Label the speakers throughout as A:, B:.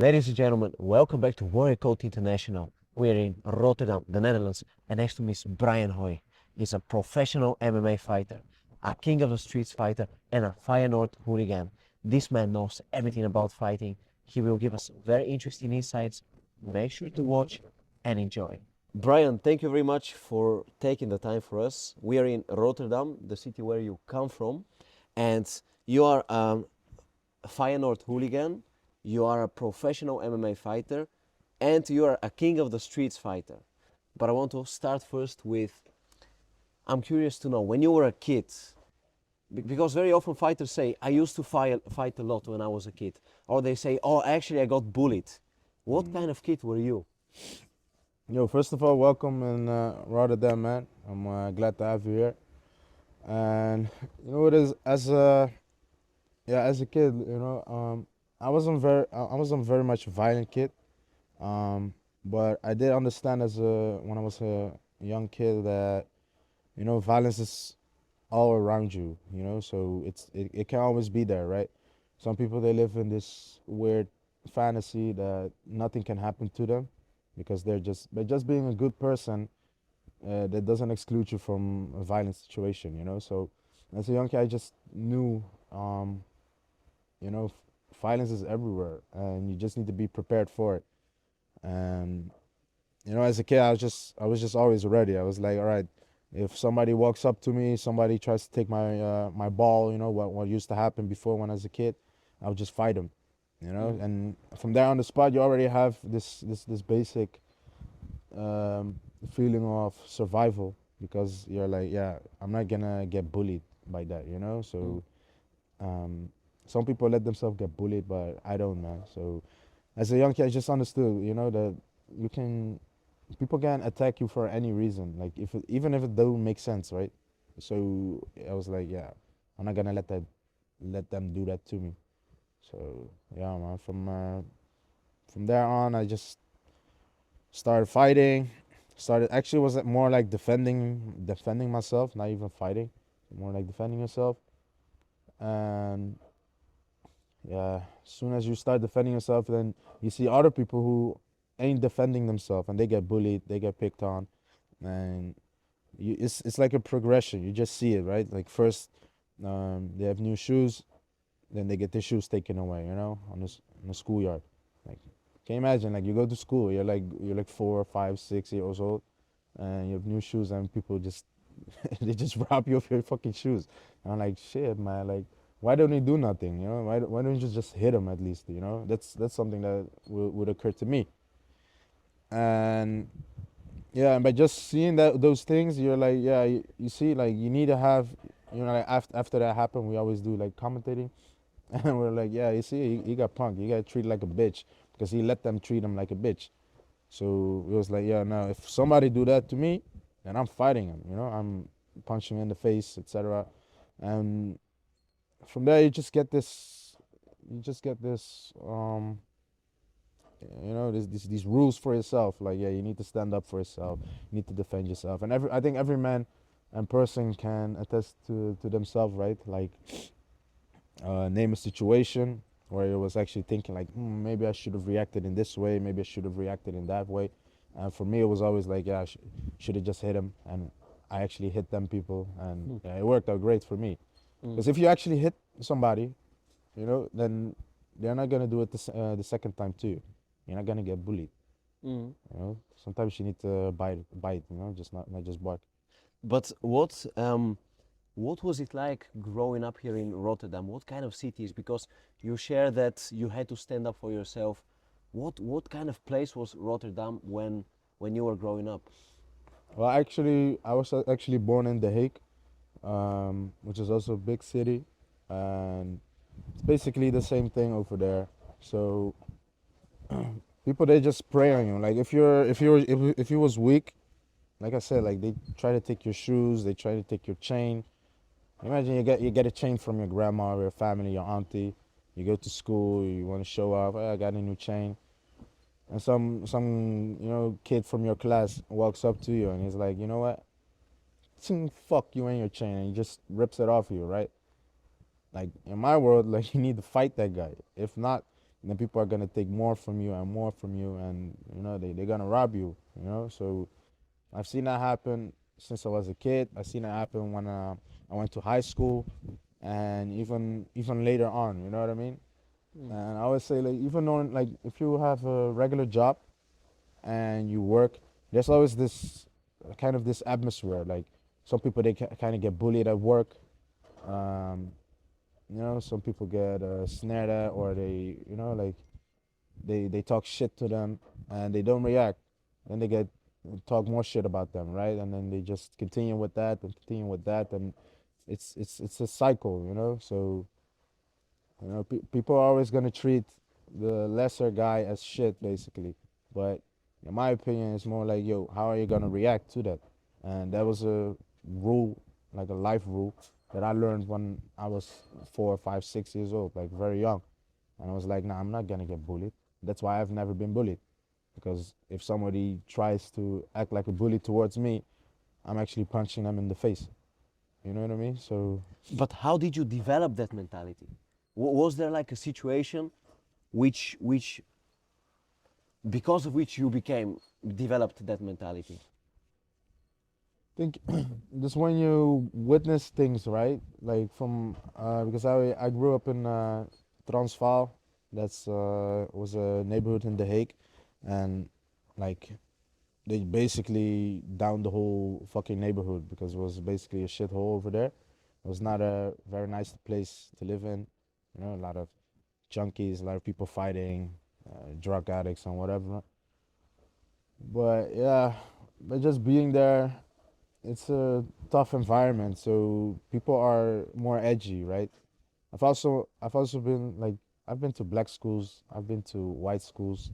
A: Ladies and gentlemen, welcome back to Warrior Code International. We're in Rotterdam, the Netherlands, and next to me is Brian Hoy. He's a professional MMA fighter, a king of the streets fighter, and a Feyenoord hooligan. This man knows everything about fighting. He will give us very interesting insights. Make sure to watch and enjoy. Brian, thank you very much for taking the time for us. We are in Rotterdam, the city where you come from, and you are a Feyenoord hooligan, you are a professional MMA fighter, and you are a king of the streets fighter. But I want to start first with, I'm curious to know, when you were a kid, because very often fighters say, I used to fight a lot when I was a kid. Or they say, oh, actually I got bullied. What kind of kid were you?
B: Yo, first of all, welcome in Rotterdam, man. I'm glad to have you here. And you know, it is as a kid, I wasn't very much a violent kid. But I did understand when I was a young kid that violence is all around you. So it can always be there, right? Some people they live in this weird fantasy that nothing can happen to them because they're just being a good person that doesn't exclude you from a violent situation, So as a young kid, I just knew, you know, violence is everywhere, and you just need to be prepared for it. And as a kid, I was just always ready. I was like, all right, if somebody walks up to me, somebody tries to take my ball, what used to happen before when I was a kid, I would just fight them,
A: Mm.
B: And from there on the spot, you already have this basic feeling of survival because you're like, yeah, I'm not gonna get bullied by that.
A: Mm.
B: So um, some people let themselves get bullied, but I don't, man. So as a young kid, I just understood, that you can people can attack you for any reason, like even if it don't make sense, right? So I was like, yeah, I'm not gonna let them do that to me. So yeah, man. From there on, I just started fighting. Started actually was it more like defending myself, not even fighting, more like defending yourself. And yeah, as soon as you start defending yourself, then you see other people who ain't defending themselves and they get bullied, they get picked on, and it's like a progression. You just see it, right? Like first, they have new shoes, then they get their shoes taken away, on the schoolyard. Like, can you imagine? Like you go to school, you're like 4, 5, 6 years old, and you have new shoes, and people just they just rob you of your fucking shoes. And I'm like, shit, man. Like, why don't they do nothing? Why don't you just hit them at least? That's something that would occur to me. And yeah, and by just seeing those things, you're like, yeah, you see, like you need to have, like after that happened, we always do like commentating, and we're like, yeah, you see, he got punked. You got treated like a bitch because he let them treat him like a bitch. So it was like, yeah, now if somebody do that to me, then I'm fighting him. I'm punching him in the face, etc. And from there, you just get this, these rules for yourself. Like, yeah, you need to stand up for yourself. You need to defend yourself. And I think every man and person can attest to themselves, right? Like, name a situation where you was actually thinking like, maybe I should have reacted in this way, maybe I should have reacted in that way. And for me, it was always like, yeah, I should have just hit him, and I actually hit them people, and
A: Mm.
B: yeah, it worked out great for me.
A: Mm.
B: Because if you actually hit somebody, then they're not gonna do it the second time too. You're not gonna get bullied.
A: Mm.
B: Sometimes you need to bite. Just not just bark.
A: But what was it like growing up here in Rotterdam? What kind of cities? Because you share that you had to stand up for yourself. What kind of place was Rotterdam when you were growing up?
B: Well, actually, I was actually born in The Hague, which is also a big city, and it's basically the same thing over there. So people they just prey on you. Like if you was weak, like I said, like they try to take your shoes, they try to take your chain. Imagine you get a chain from your grandma or your family, your auntie. You go to school, you want to show off. "Hey, I got a new chain," and some kid from your class walks up to you and he's like, you know what? Fuck you and your chain, and he just rips it off you, right? Like in my world, like you need to fight that guy. If not, And then people are gonna take more from you and more from you, and they're gonna rob you. So I've seen that happen since I was a kid. I've seen that happen when I went to high school, and even later on. You know what I mean?
A: Mm.
B: And I always say, like, even though, like, if you have a regular job and you work, there's always this kind of this atmosphere. Like, some people, they kind of get bullied at work. Um, some people get snared at, or they, like, they talk shit to them and they don't react. Then they get talk more shit about them, right? And then they just continue with that and continue with that, and it's a cycle, So people are always gonna treat the lesser guy as shit, basically. But in my opinion, it's more like, yo, how are you gonna react to that? And that was a rule, like a life rule, that I learned when I was 4, 5, 6 years old, like very young. And I was like, nah, I'm not gonna get bullied. That's why I've never been bullied. Because if somebody tries to act like a bully towards me, I'm actually punching them in the face. You know what I mean? So
A: But how did you develop that mentality? Was there like a situation which because of which you became developed that mentality?
B: I think just when you witness things, right? Like from because I grew up in Transvaal. That's was a neighborhood in The Hague, and like they basically downed the whole fucking neighborhood because it was basically a shithole over there. It was not a very nice place to live in. A lot of junkies, a lot of people fighting, drug addicts and whatever. But yeah, but just being there, it's a tough environment. So people are more edgy, right? I've also been like I've been to black schools, I've been to white schools,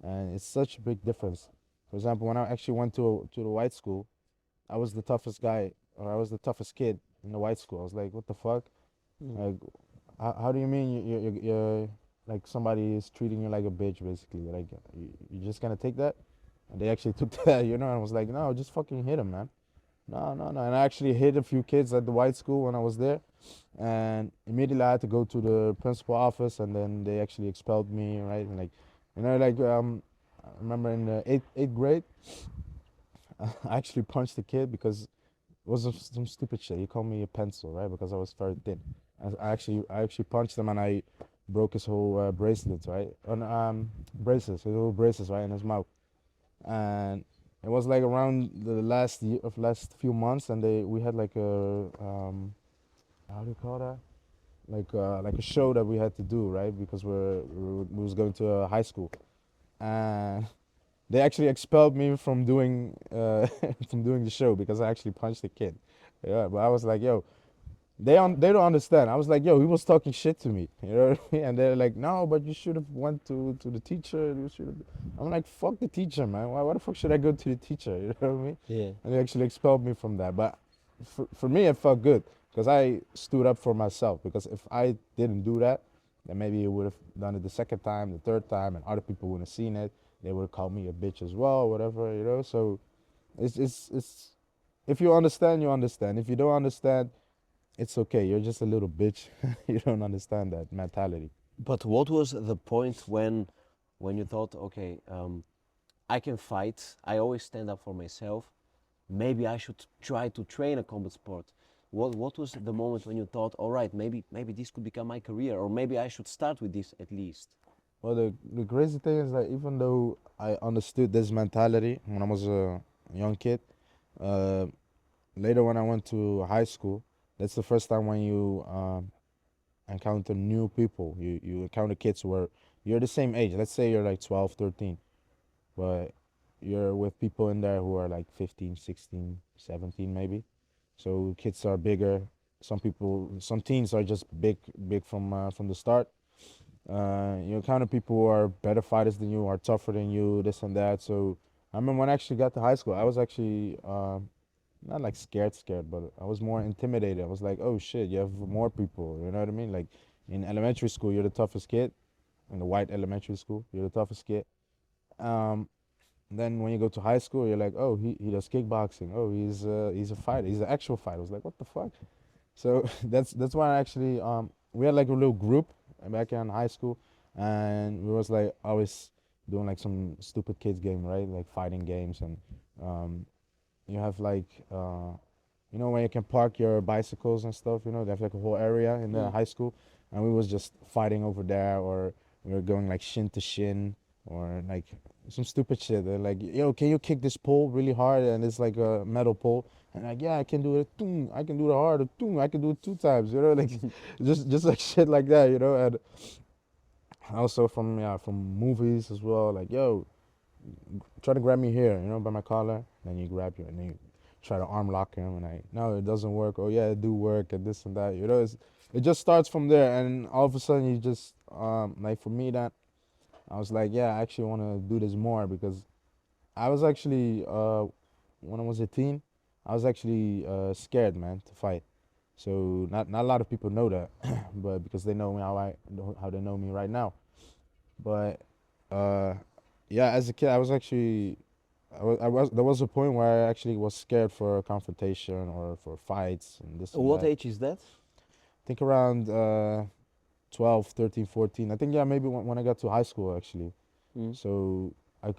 B: and it's such a big difference. For example, when I actually went to the white school, I was the toughest guy, or I was the toughest kid in the white school. I was like, what the fuck?
A: Mm.
B: Like, how do you mean you're like somebody is treating you like a bitch, basically? Like, you're just gonna take that? And they actually took that, and I was like, no, just fucking hit him, man. No, no, no. And I actually hit a few kids at the white school when I was there. And immediately I had to go to the principal office, and then they actually expelled me, right? And like, I remember in the eighth grade, I actually punched the kid because it was some stupid shit. He called me a pencil, right? Because I was very thin. I actually punched him, and I broke his whole bracelets, right? On braces, his whole braces, right, in his mouth. And it was like around the last year of last few months, and we had like a how do you call that? Like a show that we had to do, right? Because we was going to a high school, and they actually expelled me from doing from doing the show because I actually punched the kid. Yeah, but I was like, yo, they don't understand. I was like, yo, he was talking shit to me, you know what I mean? And they're like, no, but you should have went to the teacher. You should have. I'm like, fuck the teacher, man. Why the fuck should I go to the teacher? You know what I mean?
A: Yeah.
B: And they actually expelled me from that. But for me, it felt good because I stood up for myself. Because if I didn't do that, then maybe you would have done it the second time, the third time, and other people wouldn't have seen it. They would have called me a bitch as well, whatever, So it's if you understand, you understand. If you don't understand, it's okay. You're just a little bitch. You don't understand that mentality.
A: But what was the point when you thought, okay, I can fight. I always stand up for myself. Maybe I should try to train a combat sport. What was the moment when you thought, all right, maybe this could become my career, or maybe I should start with this at least?
B: Well, the crazy thing is that even though I understood this mentality when I was a young kid, uh, later when I went to high school, that's the first time when you encounter new people. You encounter kids where you're the same age. Let's say you're like 12, 13, but you're with people in there who are like 15, 16, 17 maybe. So kids are bigger. Some teens are just big from the start. You encounter people who are better fighters than you, are tougher than you, this and that. So I remember when I actually got to high school, I was actually not like scared, but I was more intimidated. I was like, oh shit, you have more people. You know what I mean? Like in elementary school, you're the toughest kid. In the white elementary school, you're the toughest kid. Um, then when you go to high school, you're like, oh, he does kickboxing. Oh, he's a fighter. He's an actual fighter. I was like, what the fuck? So that's why I actually we had like a little group back in high school, and we was like always doing like some stupid kids game, right? Like fighting games, and um, you have like when you can park your bicycles and stuff. They have like a whole area in the
A: Mm.
B: high school, and we was just fighting over there, or we were going like shin to shin, or like some stupid shit. They're like, yo, can you kick this pole really hard? And it's like a metal pole. And like, yeah, I can do it. Tung, I can do it hard. Tung, I can do it 2 times. Like just like shit like that. And also from movies as well. Like, yo, try to grab me here, by my collar. Then you grab you, and then you try to arm lock him, and no, it doesn't work. Oh yeah, it do work, and this and that. It just starts from there, and all of a sudden you just like for me that I was like, yeah, I actually want to do this more because I was actually when I was a teen, I was actually scared, man, to fight. So not a lot of people know that, but because they know me how they know me right now. But uh, yeah, as a kid, I was actually I was there was a point where I actually was scared for confrontation or for fights and this and
A: What
B: that.
A: age is that?
B: I think around 12, 13, 14. I think yeah, maybe when I got to high school actually.
A: Mm.
B: So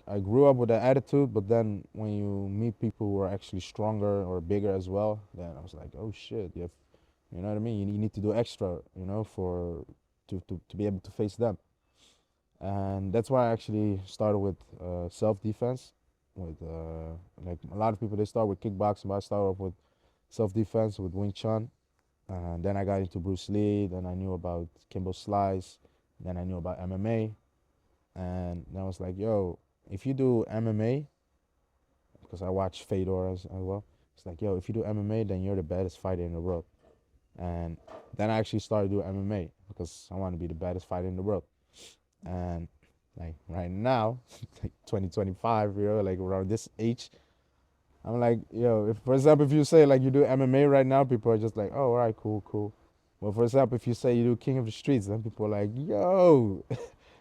B: I grew up with that attitude, but then when you meet people who are actually stronger or bigger as well, then I was like, oh shit, you know what I mean? You need to do extra, for to be able to face them. And that's why I actually started with self-defense. With like a lot of people, they start with kickboxing, but I started off with self-defense with Wing Chun. And then I got into Bruce Lee. Then I knew about Kimbo Slice. Then I knew about MMA. And then I was like, yo, if you do MMA, because I watch Fedor as well, it's like, yo, if you do MMA, then you're the baddest fighter in the world. And then I actually started doing MMA because I want to be the baddest fighter in the world. And like right now, like 2025, like around this age, I'm like, yo, if for example, if you say like you do MMA right now, people are just like, oh, all right, cool, cool. Well, for example, if you say you do King of the Streets, then people are like, yo,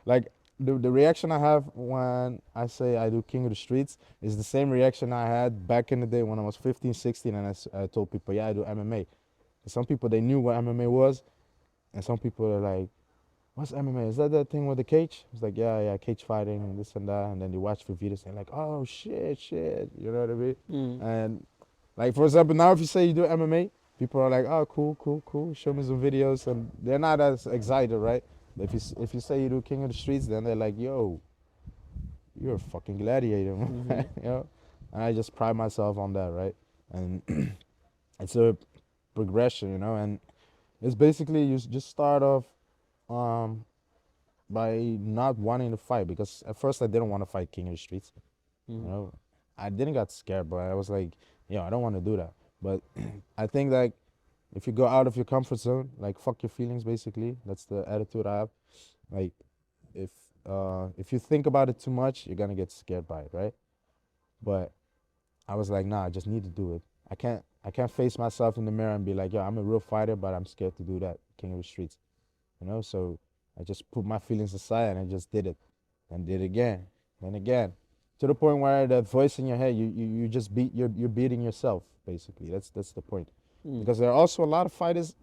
B: like the reaction I have when I say I do King of the Streets is the same reaction I had back in the day when I was 15, 16, and I told people, yeah, I do MMA. Some people, they knew what MMA was, and some people are like, what's MMA? Is that thing with the cage? It's like, yeah, yeah, cage fighting and this and that. And then they watch the videos and like, oh, shit, shit. You know what I mean?
A: Mm.
B: And like, for example, now if you say you do MMA, people are like, oh, cool, cool, cool. Show me some videos. And they're not as excited, right? But if you say you do King of the Streets, then they're like, yo, you're a fucking gladiator, man.
A: Mm-hmm.
B: And I just pride myself on that, right? And it's a progression, and it's basically you just start off um, by not wanting to fight because at first I didn't want to fight King of the Streets. You
A: Mm.
B: know, I didn't get scared, but I was like, yo, I don't want to do that. But I think like if you go out of your comfort zone, like fuck your feelings, basically. That's the attitude I have. Like if if you think about it too much, you're gonna get scared by it, right? But I was like, nah, I just need to do it. I can't face myself in the mirror and be like, yo, I'm a real fighter, but I'm scared to do that, King of the Streets. So I just put my feelings aside and I just did it, and did it again, and again, to the point where that voice in your head, you just you're beating yourself basically. That's the point,
A: Mm.
B: because there are also a lot of fighters,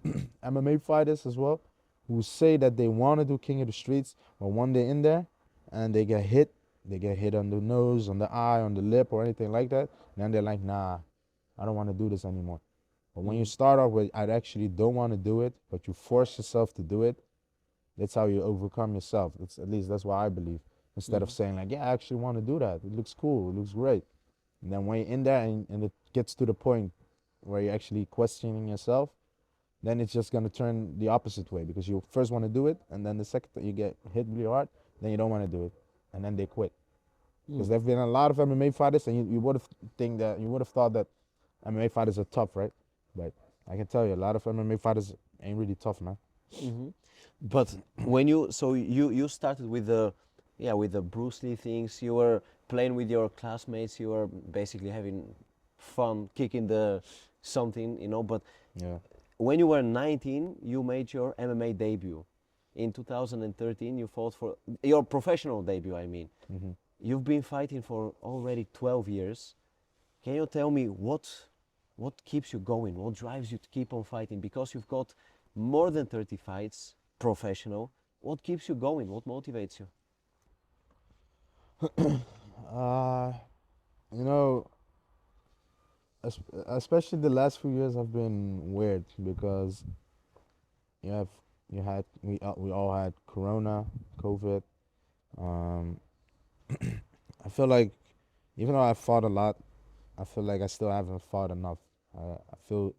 B: MMA fighters as well, who say that they want to do King of the Streets, but one day in there, and they get hit on the nose, on the eye, on the lip, or anything like that, and then they're like, nah, I don't want to do this anymore. But when you
A: Mm.
B: start off with, I actually don't want to do it, but you force yourself to do it, that's how you overcome yourself. At least that's what I believe. Instead of
A: Mm.
B: saying like, yeah, I actually want to do that. It looks cool. It looks great. And then when you're in there and it gets to the point where you're actually questioning yourself, then it's just gonna turn the opposite way because you first want to do it, and then the second that you get hit really hard, then you don't want to do it, and then they quit. Because
A: Mm.
B: there've been a lot of MMA fighters, and you would have you would have thought that MMA fighters are tough, right? But I can tell you, a lot of MMA fighters ain't really tough, man.
A: Mm-hmm. But when you started with the with the Bruce Lee things, you were playing with your classmates, you were basically having fun, kicking the something, But
B: Yeah.
A: when you were 19, you made your MMA debut. In 2013, you fought for your professional debut. I mean,
B: Hmm.
A: you've been fighting for already 12 years. Can you tell me what keeps you going? What drives you to keep on fighting? Because you've got more than 30 fights, professional. What keeps you going? What motivates you?
B: Uh, you know, especially the last few years have been weird because you have we all had Corona, COVID. Um, I feel like even though I fought a lot, I feel like I still haven't fought enough. I feel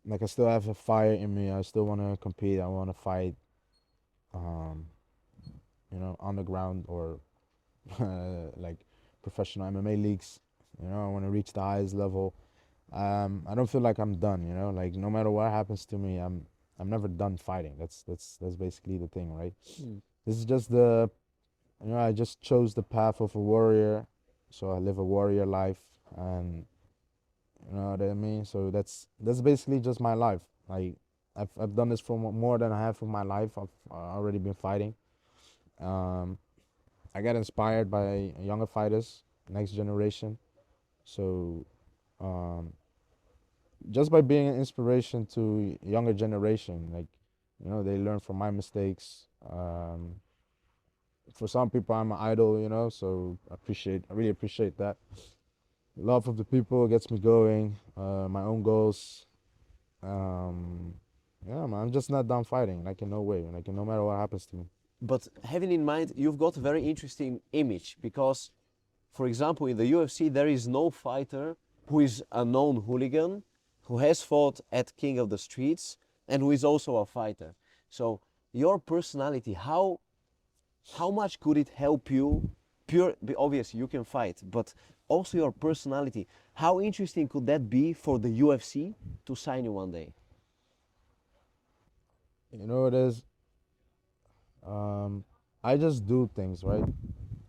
B: like I still have a fire in me. I still want to compete. I want to fight. Um, on the ground or like professional MMA leagues. I want to reach the highest level. I don't feel like I'm done. Like no matter what happens to me, I'm never done fighting. That's basically the thing, right?
A: Mm.
B: This is just the I just chose the path of a warrior, so I live a warrior life, and you know what I mean. So that's basically just my life. Like I've done this for more than half of my life. I've already been fighting. Um, I get inspired by younger fighters, next generation. So um, just by being an inspiration to younger generation, like they learn from my mistakes. For some people, I'm an idol, so I really appreciate that. Love of the people gets me going. My own goals. Um, yeah, man, I'm just not done fighting. Like in no way. Like no matter what happens to me.
A: But having in mind, you've got a very interesting image because, for example, in the UFC, there is no fighter who is a known hooligan, who has fought at King of the Streets, and who is also a fighter. So your personality, how much could it help you? Obviously, you can fight, but also your personality. How interesting could that be for the UFC to sign you one day?
B: You know it is. Um, I just do things right.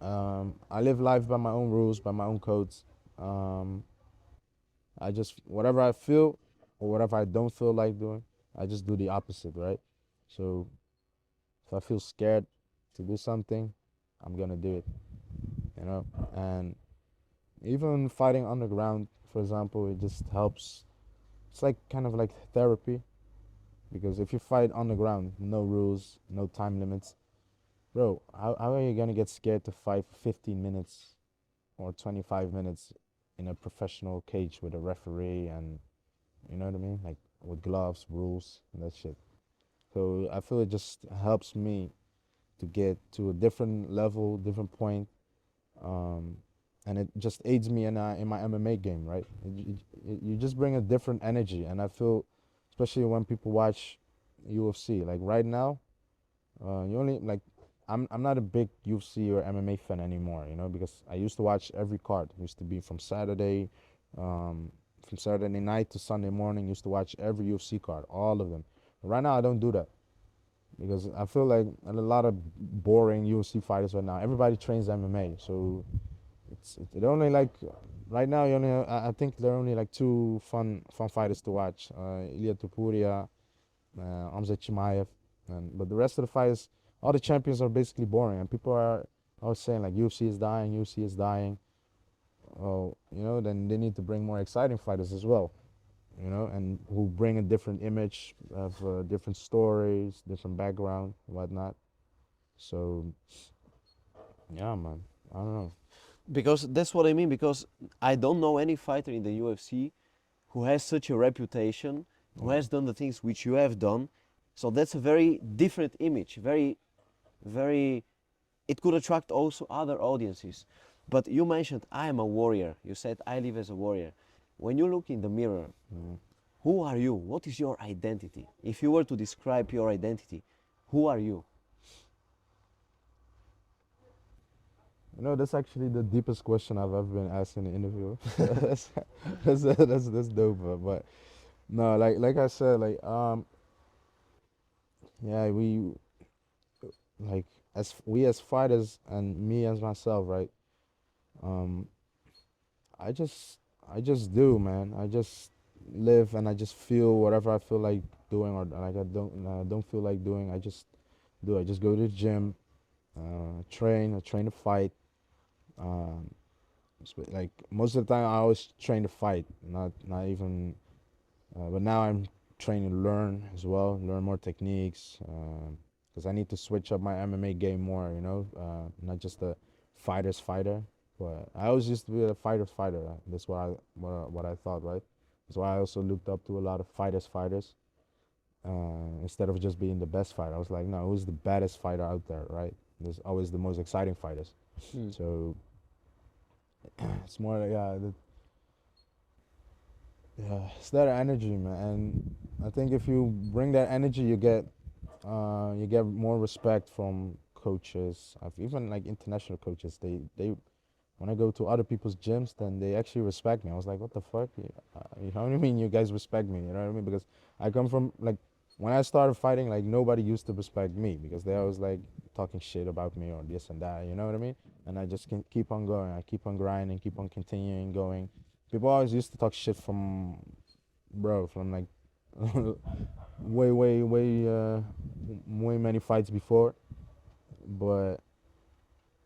B: I live life by my own rules, by my own codes. Um, I just whatever I feel or whatever I don't feel like doing, I just do the opposite, right? So if I feel scared to do something, I'm gonna do it, you know. And even fighting underground, for example, it just helps. It's like kind of like therapy because if you fight underground, no rules, no time limits, bro, how are you gonna get scared to fight for 15 minutes or 25 minutes in a professional cage with a referee and you know what I mean? Like with gloves, rules, and that shit. So I feel it just helps me to get to a different level, different point, um, and it just aids me in my MMA game, right? You just bring a different energy, and I feel, especially when people watch UFC, like right now, you only like I'm not a big UFC or MMA fan anymore, because I used to watch every card. It used to be um, from Saturday night to Sunday morning. Used to watch every UFC card, all of them. Right now, I don't do that because I feel like a lot of boring UFC fighters right now. Everybody trains MMA, so it only like right now. You only I think there are only like two fun fighters to watch: Ilya Tupuria, Amzat Chimaev, and but the rest of the fights, all the champions are basically boring, and people are always saying like UFC is dying, UFC is dying. Oh, then they need to bring more exciting fighters as well, and who bring a different image, have different stories, different background, whatnot. So yeah, man, I don't know.
A: Because that's what I mean. Because I don't know any fighter in the UFC who has such a reputation, who
B: Yeah.
A: has done the things which you have done. So that's a very different image. Very. It could attract also other audiences. But you mentioned I am a warrior. You said I live as a warrior. When you look in the mirror,
B: Mhm.
A: who are you? What is your identity? If you were to describe your identity, who are you?
B: That's actually the deepest question I've ever been asked in an interview. That's dope, but no, like I said, yeah, we like as fighters and me as myself, right? Um, I just I just do, man. I just live and I just feel whatever I feel like doing, or like I don't feel like doing. I just do. I just go to the gym, train. I train to fight. Um, like most of the time, I always train to fight, not even. But now I'm trying to learn as well, learn more techniques. because I need to switch up my MMA game more. Not just a fighter's fighter, but I always used to be a fighter's fighter. That's what I thought, right? That's why I also looked up to a lot of fighters. Instead of just being the best fighter, I was like, no, who's the baddest fighter out there, right? There's always the most exciting fighters.
A: Mm.
B: So it's more, yeah, it's that energy, man. And I think if you bring that energy, you get more respect from coaches. I've even like international coaches. They when I go to other people's gyms, then they actually respect me. I was like, what the fuck? You know what I mean? You guys respect me. You know what I mean? Because I come from like when I started fighting, like nobody used to respect me because they always like talking shit about me or this and that. You know what I mean? And I just can keep on going. I keep on grinding, keep on continuing going. People always used to talk shit from, bro, from like way many fights before, but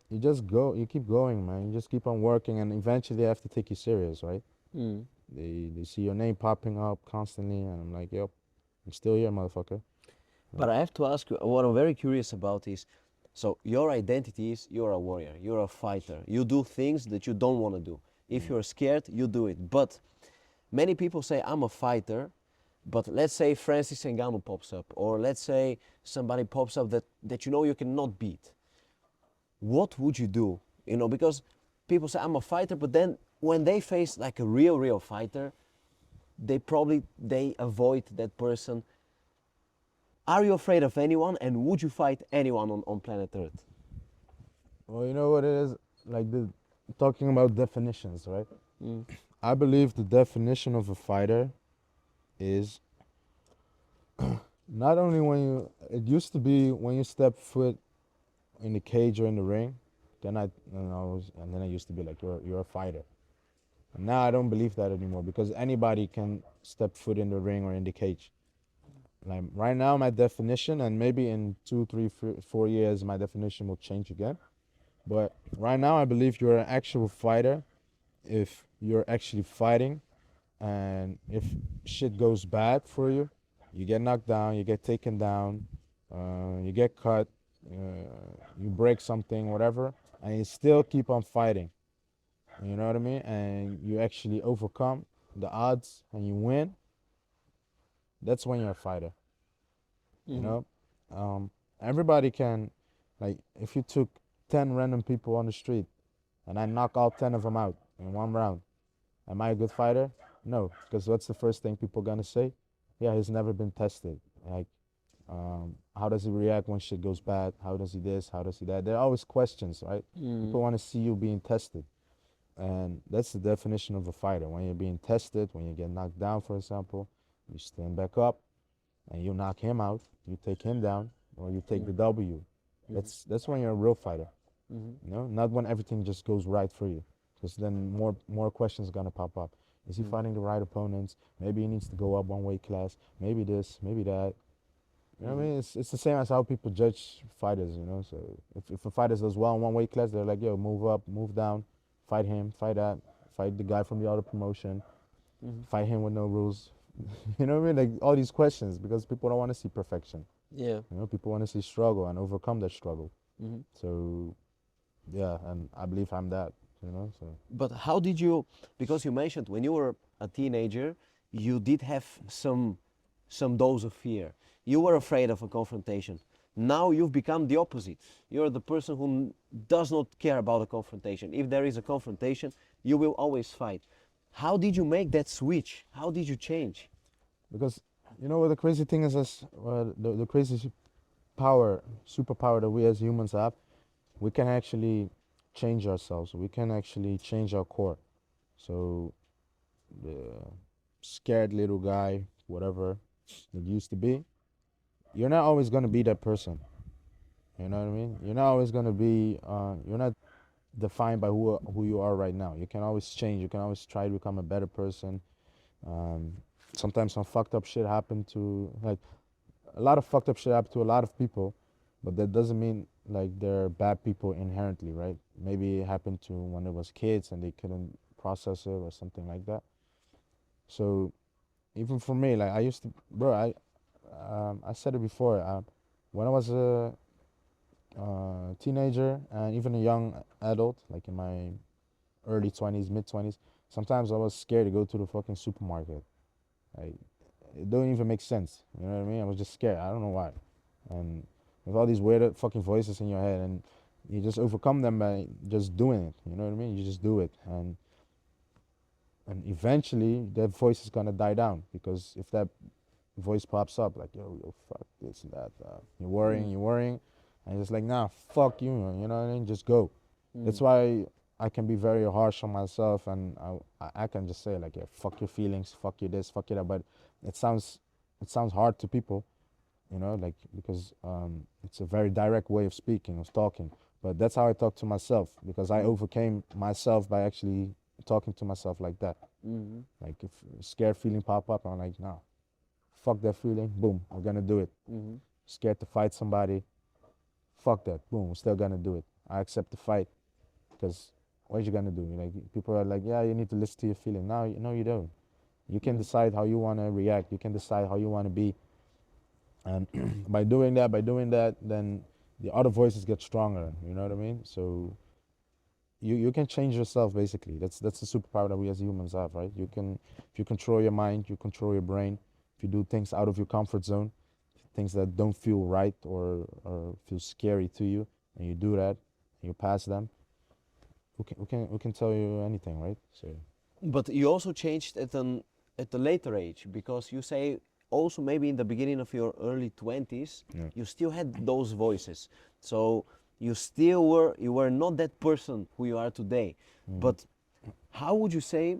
B: you keep going, man. You just keep on working, and eventually they have to take you serious, right?
A: Mm.
B: They see your name popping up constantly, and I'm like, yep, I'm still here, motherfucker.
A: But I have to ask you, what I'm very curious about is, so your identity is you're a warrior, you're a fighter. You do things that you don't want to do. If
B: Mm.
A: you're scared, you do it. But many people say, I'm a fighter, but let's say Francis Ngannou pops up, or let's say somebody pops up that you know you cannot beat. What would you do? Because people say, I'm a fighter, but then when they face like a real fighter, they avoid that person. Are you afraid of anyone, and would you fight anyone on planet Earth?
B: Well, you know what it is, like the talking about definitions, right?
A: Mm.
B: I believe the definition of a fighter is not only when you. It used to be when you step foot in the cage or in the ring, then I used to be like, you're a fighter. And now I don't believe that anymore because anybody can step foot in the ring or in the cage. Like right now, my definition, and maybe in 2, 3, 4 years, my definition will change again. But right now, I believe you're an actual fighter if you're actually fighting, and if shit goes bad for you, you get knocked down, you get taken down, you get cut, you break something, whatever, and you still keep on fighting. You know what I mean? And you actually overcome the odds and you win. That's when you're a fighter. You
A: Mm-hmm.
B: know, everybody can, like, if you took 10 random people on the street and I knock all 10 of them out in one round, am I a good fighter? No, because what's the first thing people gonna say? Yeah, he's never been tested. Like, how does he react when shit goes bad? How does he this? How does he that? There are always questions, right?
A: Mm.
B: People want to see you being tested. And that's the definition of a fighter. When you're being tested, when you get knocked down, for example, you stand back up and you knock him out, you take him down, or you take
A: Mm.
B: the W. That's when you're a real fighter.
A: Mm-hmm.
B: Not when everything just goes right for you, because then more questions are gonna pop up. Is he
A: Mm.
B: fighting the right opponents? Maybe he needs to go up one weight class. Maybe this, maybe that. You know what I
A: Mm-hmm.
B: mean? It's the same as how people judge fighters. So if a fighter does well in one weight class, they're like, yo, move up, move down, fight him, fight that, fight the guy from the other promotion,
A: Mm-hmm.
B: fight him with no rules. You know what I mean? Like all these questions because people don't want to see perfection.
A: Yeah.
B: People want to see struggle and overcome that struggle.
A: Mm-hmm.
B: So yeah, and I believe I'm that. So
A: But how did you? Because you mentioned when you were a teenager, you did have some dose of fear. You were afraid of a confrontation. Now you've become the opposite. You're the person who does not care about a confrontation. If there is a confrontation, you will always fight. How did you make that switch? How did you change?
B: because you know what the crazy thing is, the crazy superpower that we as humans have, we can actually change ourselves. We can actually change our core. So the scared little guy, whatever it used to be, you're not always gonna be that person. You know what I mean? You're not always gonna be. You're not defined by who you are right now. You can always change. You can always try to become a better person. Um, Sometimes some fucked up shit happen to like a lot of fucked up shit happen to a lot of people, but that doesn't mean like they're bad people inherently, right? Maybe it happened to when they was kids and they couldn't process it or something like that. So even for me, like I used to, bro, I said it before. when I was a teenager and even a young adult, like in my early 20s, mid 20s, sometimes I was scared to go to the fucking supermarket. Like, it don't even make sense. You know what I mean? I was just scared. I don't know why. And with all these weird fucking voices in your head, and you just overcome them by just doing it. You know what I mean? You just do it, and eventually that voice is gonna die down, because if that voice pops up like yo fuck this and that, you're worrying, and it's like nah fuck you, you know what I mean? Just go. That's why I can be very harsh on myself, and I can just say like yeah fuck your feelings, fuck you this, fuck you that, but it sounds it sounds hard to people, you know, like because it's a very direct way of speaking, of talking. But that's how I talk to myself, because I overcame myself by actually talking to myself like that. Like if a scared feeling pop up, I'm like, nah, fuck that feeling. Boom, we're gonna do it. Scared to fight somebody, fuck that. Boom, we're still gonna do it. I accept the fight, because what you gonna do? Like people are like, yeah, you need to listen to your feeling. No, you don't. You can decide how you wanna react. You can decide how you wanna be. And by doing that, then the other voices get stronger. You know what I mean? So you can change yourself basically. That's the superpower that we as humans have, right? You can, if you control your mind, you control your brain. If you do things out of your comfort zone, things that don't feel right or feel scary to you, and you do that, and you pass them, we can tell you anything, right? So
A: But you also changed at a later age, because you say also maybe in the beginning of your early 20s
B: yeah.
A: you still had those voices. So you were not that person who you are today.
B: Mm-hmm.
A: But how would you say,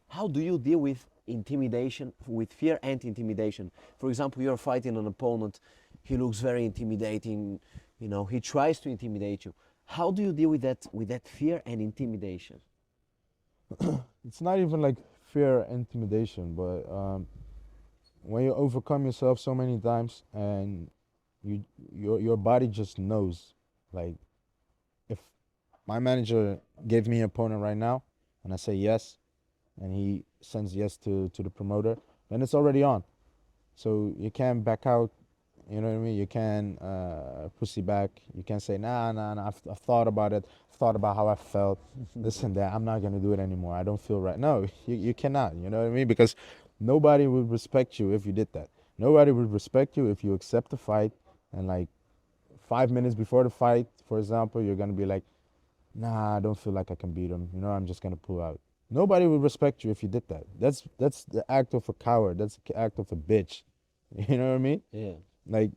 A: how do you deal with intimidation, with fear and intimidation? For example, you're fighting an opponent, he looks very intimidating, you know, he tries to intimidate you. How do you deal with that fear and intimidation?
B: It's not even like fear, intimidation, but when you overcome yourself so many times, and your body just knows, like if my manager gave me an opponent right now and I say yes, and he sends yes to the promoter, then it's already on. So you can't back out. You know what I mean? You can pussy back. You can say nah. I've thought about it. I've thought about how I felt. This and that. I'm not gonna do it anymore. I don't feel right. No, you cannot. You know what I mean? Because nobody would respect you if you did that. Nobody would respect you if you accept the fight, and like 5 minutes before the fight, for example, you're gonna be like, nah, I don't feel like I can beat him. You know, I'm just gonna pull out. Nobody would respect you if you did that. That's the act of a coward. That's the act of a bitch. You know what I mean?
A: Yeah.
B: Like,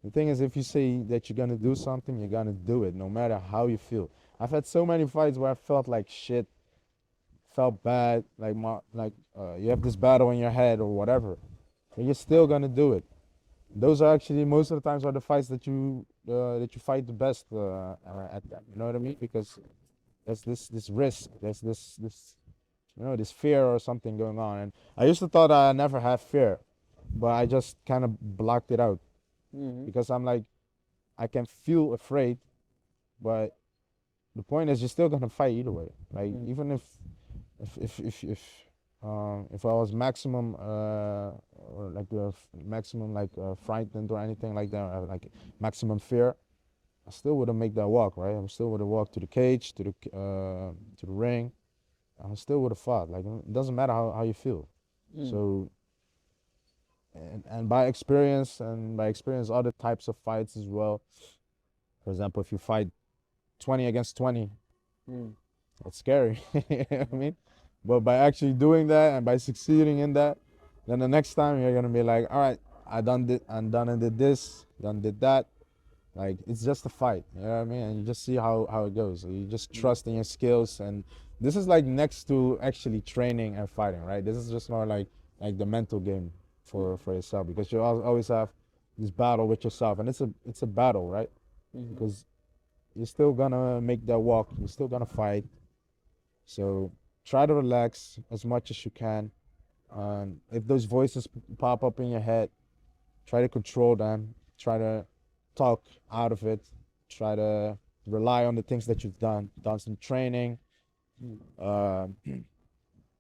B: the thing is, if you say that you're gonna do something, you're gonna do it, no matter how you feel. I've had so many fights where I felt like shit, felt bad, like you have this battle in your head or whatever, but you're still gonna do it. Those are actually most of the times are the fights that you fight the best at them. You know what I mean? Because there's this risk, there's this this fear or something going on. And I used to thought I never had fear, but I just kind of blocked it out, because I'm like, I can feel afraid, but the point is you're still gonna fight either way. Like even if I was maximum or like maximum like frightened or anything like that, or like maximum fear, I still wouldn't make that walk, right? I still would have walked to the cage, to the ring. I still would have fought. Like it doesn't matter how you feel. So and by experience other types of fights as well. For example, if you fight 20 against 20, it's scary. You know what I mean? But by actually doing that and by succeeding in that, then the next time you're gonna be like, all right, I done and did this, done did that. Like it's just a fight, you know what I mean? And you just see how it goes. You just trust in your skills, and this is like next to actually training and fighting, right? This is just more like the mental game for yourself, because you always have this battle with yourself, and it's a battle, right? Because you're still gonna make that walk, you're still gonna fight. So try to relax as much as you can. If those voices pop up in your head, try to control them. Try to talk out of it. Try to rely on the things that you've done some training. Uh,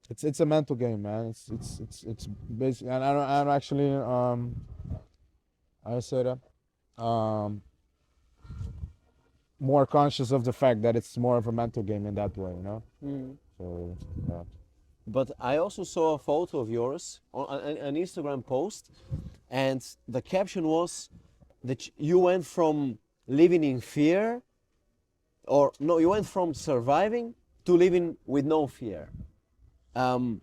B: it's a mental game, man. It's basically, and I don't actually I say that. um, more conscious of the fact that it's more of a mental game in that way, you know. So yeah.
A: But I also saw a photo of yours on an Instagram post, and the caption was that you went from living in fear, or no, you went from surviving to living with no fear. Um,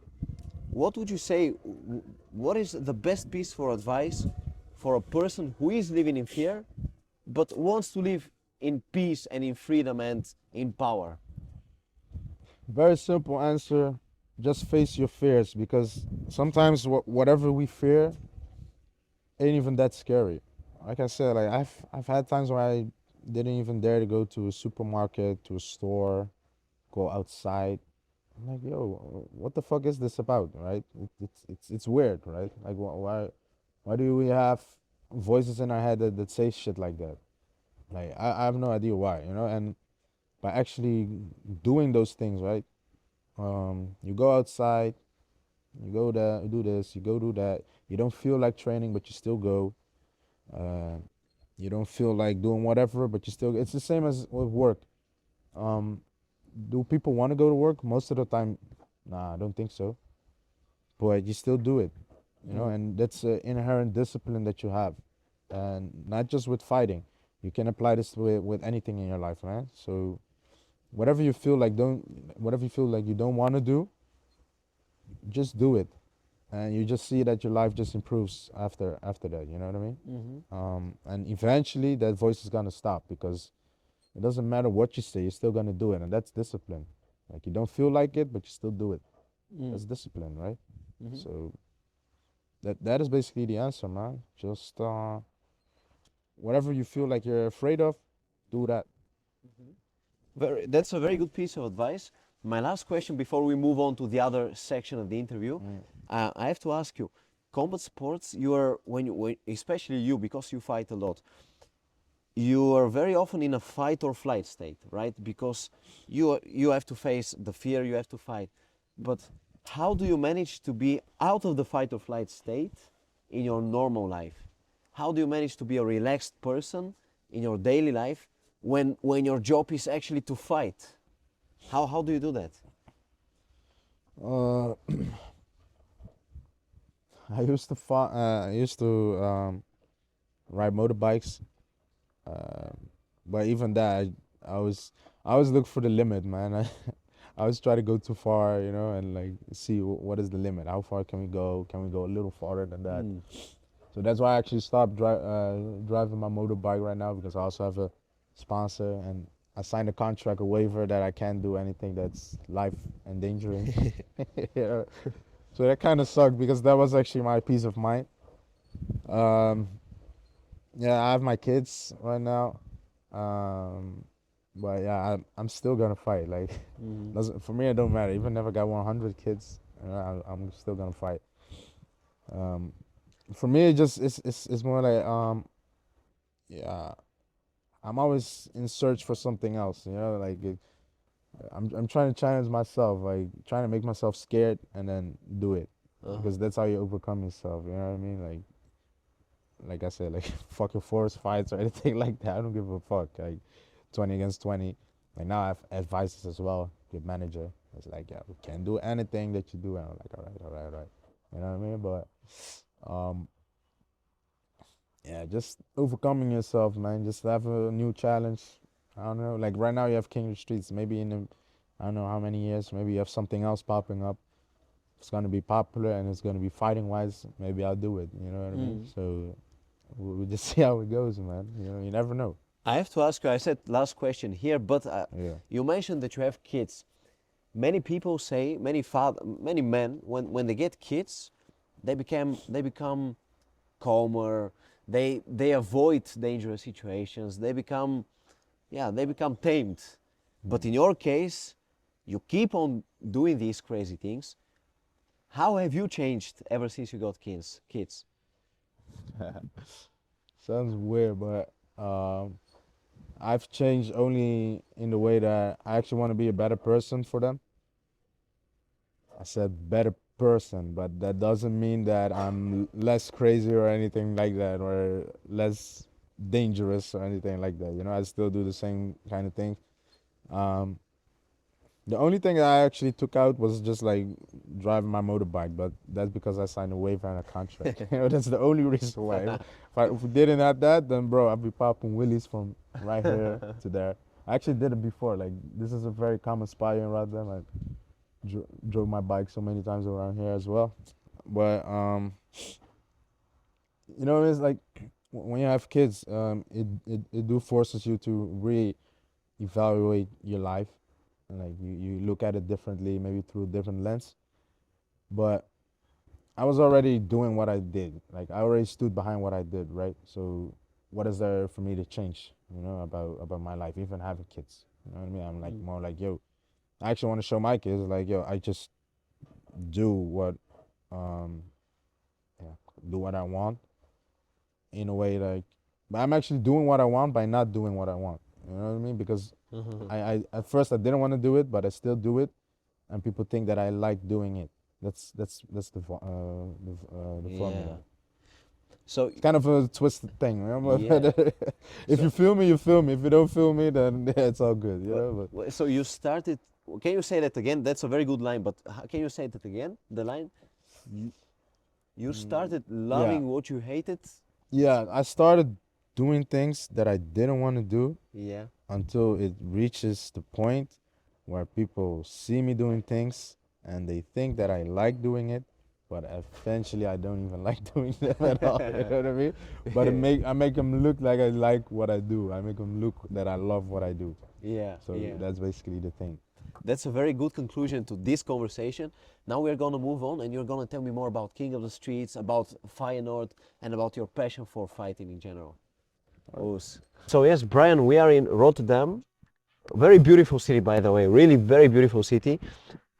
A: what would you say? What is the best piece for advice for a person who is living in fear but wants to live in peace and in freedom and in power?
B: Very simple answer. Just face your fears because sometimes whatever we fear ain't even that scary. Like I said, like I've had times where I didn't even dare to go to a supermarket, to a store, go outside. I'm like, yo, what the fuck is this about, right? It's weird, right? Like, why do we have voices in our head that say shit like that? Like, I have no idea why, you know. And by actually doing those things, right? You go outside, you go there, you do this, you go do that. You don't feel like training, but you still go. Uh, you don't feel like doing whatever, but you still. It's the same as with work. Um, do people want to go to work? Most of the time, nah, I don't think so. But you still do it, you know, and that's an inherent discipline that you have, and not just with fighting. You can apply this with anything in your life, man. So whatever you feel like you don't want to do, just do it, and you just see that your life just improves after that. You know what I mean? And eventually that voice is gonna stop because it doesn't matter what you say, you're still gonna do it, and that's discipline. Like you don't feel like it, but you still do it. That's discipline, right? So that is basically the answer, man. Just whatever you feel like you're afraid of, do that.
A: That's a very good piece of advice. My last question before we move on to the other section of the interview, I have to ask you, combat sports, you are especially you because you fight a lot. You are very often in a fight or flight state, right? Because you have to face the fear, you have to fight. But how do you manage to be out of the fight or flight state in your normal life? How do you manage to be a relaxed person in your daily life when your job is actually to fight? How do you do that?
B: Uh, I used to ride motorbikes, uh, but even that, I always look for the limit, man. I always try to go too far, you know, and like see what is the limit. How far can we go? Can we go a little farther than that? So that's why I actually stopped driving my motorbike right now because I also have a sponsor and I signed a contract, a waiver that I can't do anything that's life endangering. Yeah. So that kind of sucked because that was actually my peace of mind. Um, yeah, I have my kids right now, um, but yeah, I'm still gonna fight. Like, doesn't for me it don't matter. Even if I got 100 kids, I'm still gonna fight. Um, for me, it just it's more like yeah, I'm always in search for something else. You know, like I'm trying to challenge myself, like trying to make myself scared and then do it
A: Uh-huh.
B: because that's how you overcome yourself. You know what I mean? Like I said, like fucking forest fights or anything like that. I don't give a fuck. Like 20 against 20. Like now I have advices as well. Good manager. It's like yeah, we can't do anything that you do. And I'm like all right. You know what I mean? But um yeah, just overcoming yourself, man. Just have a new challenge. I don't know. Like right now, you have King of the Streets. Maybe in I don't know how many years. Maybe you have something else popping up. It's gonna be popular and it's gonna be fighting wise. Maybe I'll do it. You know what I mean? So we'll just see how it goes, man. You know, you never know.
A: I have to ask you, I said last question here, but
B: Yeah.
A: you mentioned that you have kids. Many people say, many men, when they get kids, they become calmer. They avoid dangerous situations. They become tamed. But in your case, you keep on doing these crazy things. How have you changed ever since you got kids?
B: Sounds weird, but I've changed only in the way that I actually want to be a better person for them. I said better person, but that doesn't mean that I'm less crazy or anything like that, or less. dangerous or anything like that. You know, I still do the same kind of thing. Um, the only thing I actually took out was just like driving my motorbike, but that's because I signed a waiver and a contract. You know, that's the only reason why. If we didn't have that, then bro, I'd be popping wheelies from right here to there. I actually did it before. Like this is a very common spot here in Rotterdam. I drove my bike so many times around here as well. But you know, it's like when you have kids, it do forces you to re-evaluate your life, and like you look at it differently, maybe through a different lens. But I was already doing what I did. Like I already stood behind what I did, right? So what is there for me to change? You know, about my life, even having kids. You know what I mean? I'm like more like, yo, I actually want to show my kids, like, yo, I just do what, um, yeah, do what I want in a way like, but I'm actually doing what I want by not doing what I want. You know what I mean? Because I at first I didn't want to do it, but I still do it, and people think that I like doing it. That's the
A: Yeah.
B: formula.
A: So
B: It's kind of a twisted thing, remember?
A: yeah.
B: If
A: So
B: you feel me, you feel me. If you don't feel me, then yeah, it's all good, you know.
A: so you started. Can you say that again? That's a very good line, but can you say that again? The line. You, you started
B: Yeah,
A: loving what you hated.
B: yeah. I started doing things that I didn't want to do
A: Yeah.
B: until it reaches the point where people see me doing things and they think that I like doing it, but eventually I don't even like doing them at all. You know what I mean? But I make them look like I like what I do. I make them look that I love what I do.
A: Yeah.
B: So
A: Yeah.
B: that's basically the thing.
A: That's a very good conclusion to this conversation. Now we're gonna move on, and you're gonna tell me more about King of the Streets, about Feyenoord, and about your passion for fighting in general. Oos. So yes, Brian, we are in Rotterdam. Very beautiful city, by the way. Really very beautiful city.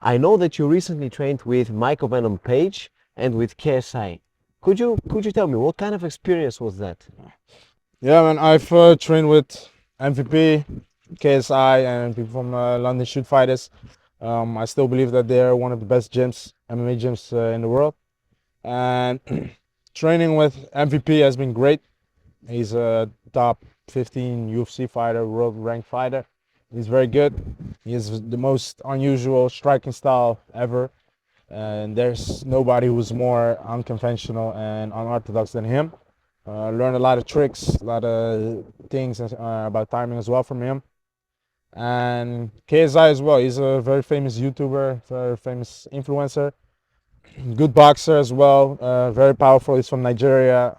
A: I know that you recently trained with Michael Venom Page and with KSI. Could you tell me what kind of experience was that?
B: Yeah, man. I've trained with MVP, KSI, and people from London Shoot Fighters. I still believe that they're one of the best gyms, MMA gyms in the world. And training with MVP has been great. He's a top 15 UFC fighter, world ranked fighter. He's very good. He has the most unusual striking style ever. And there's nobody who's more unconventional and unorthodox than him. Learned a lot of tricks, a lot of things about timing as well from him. And KSI as well. He's a very famous YouTuber, very famous influencer. Good boxer as well. Very powerful. He's from Nigeria,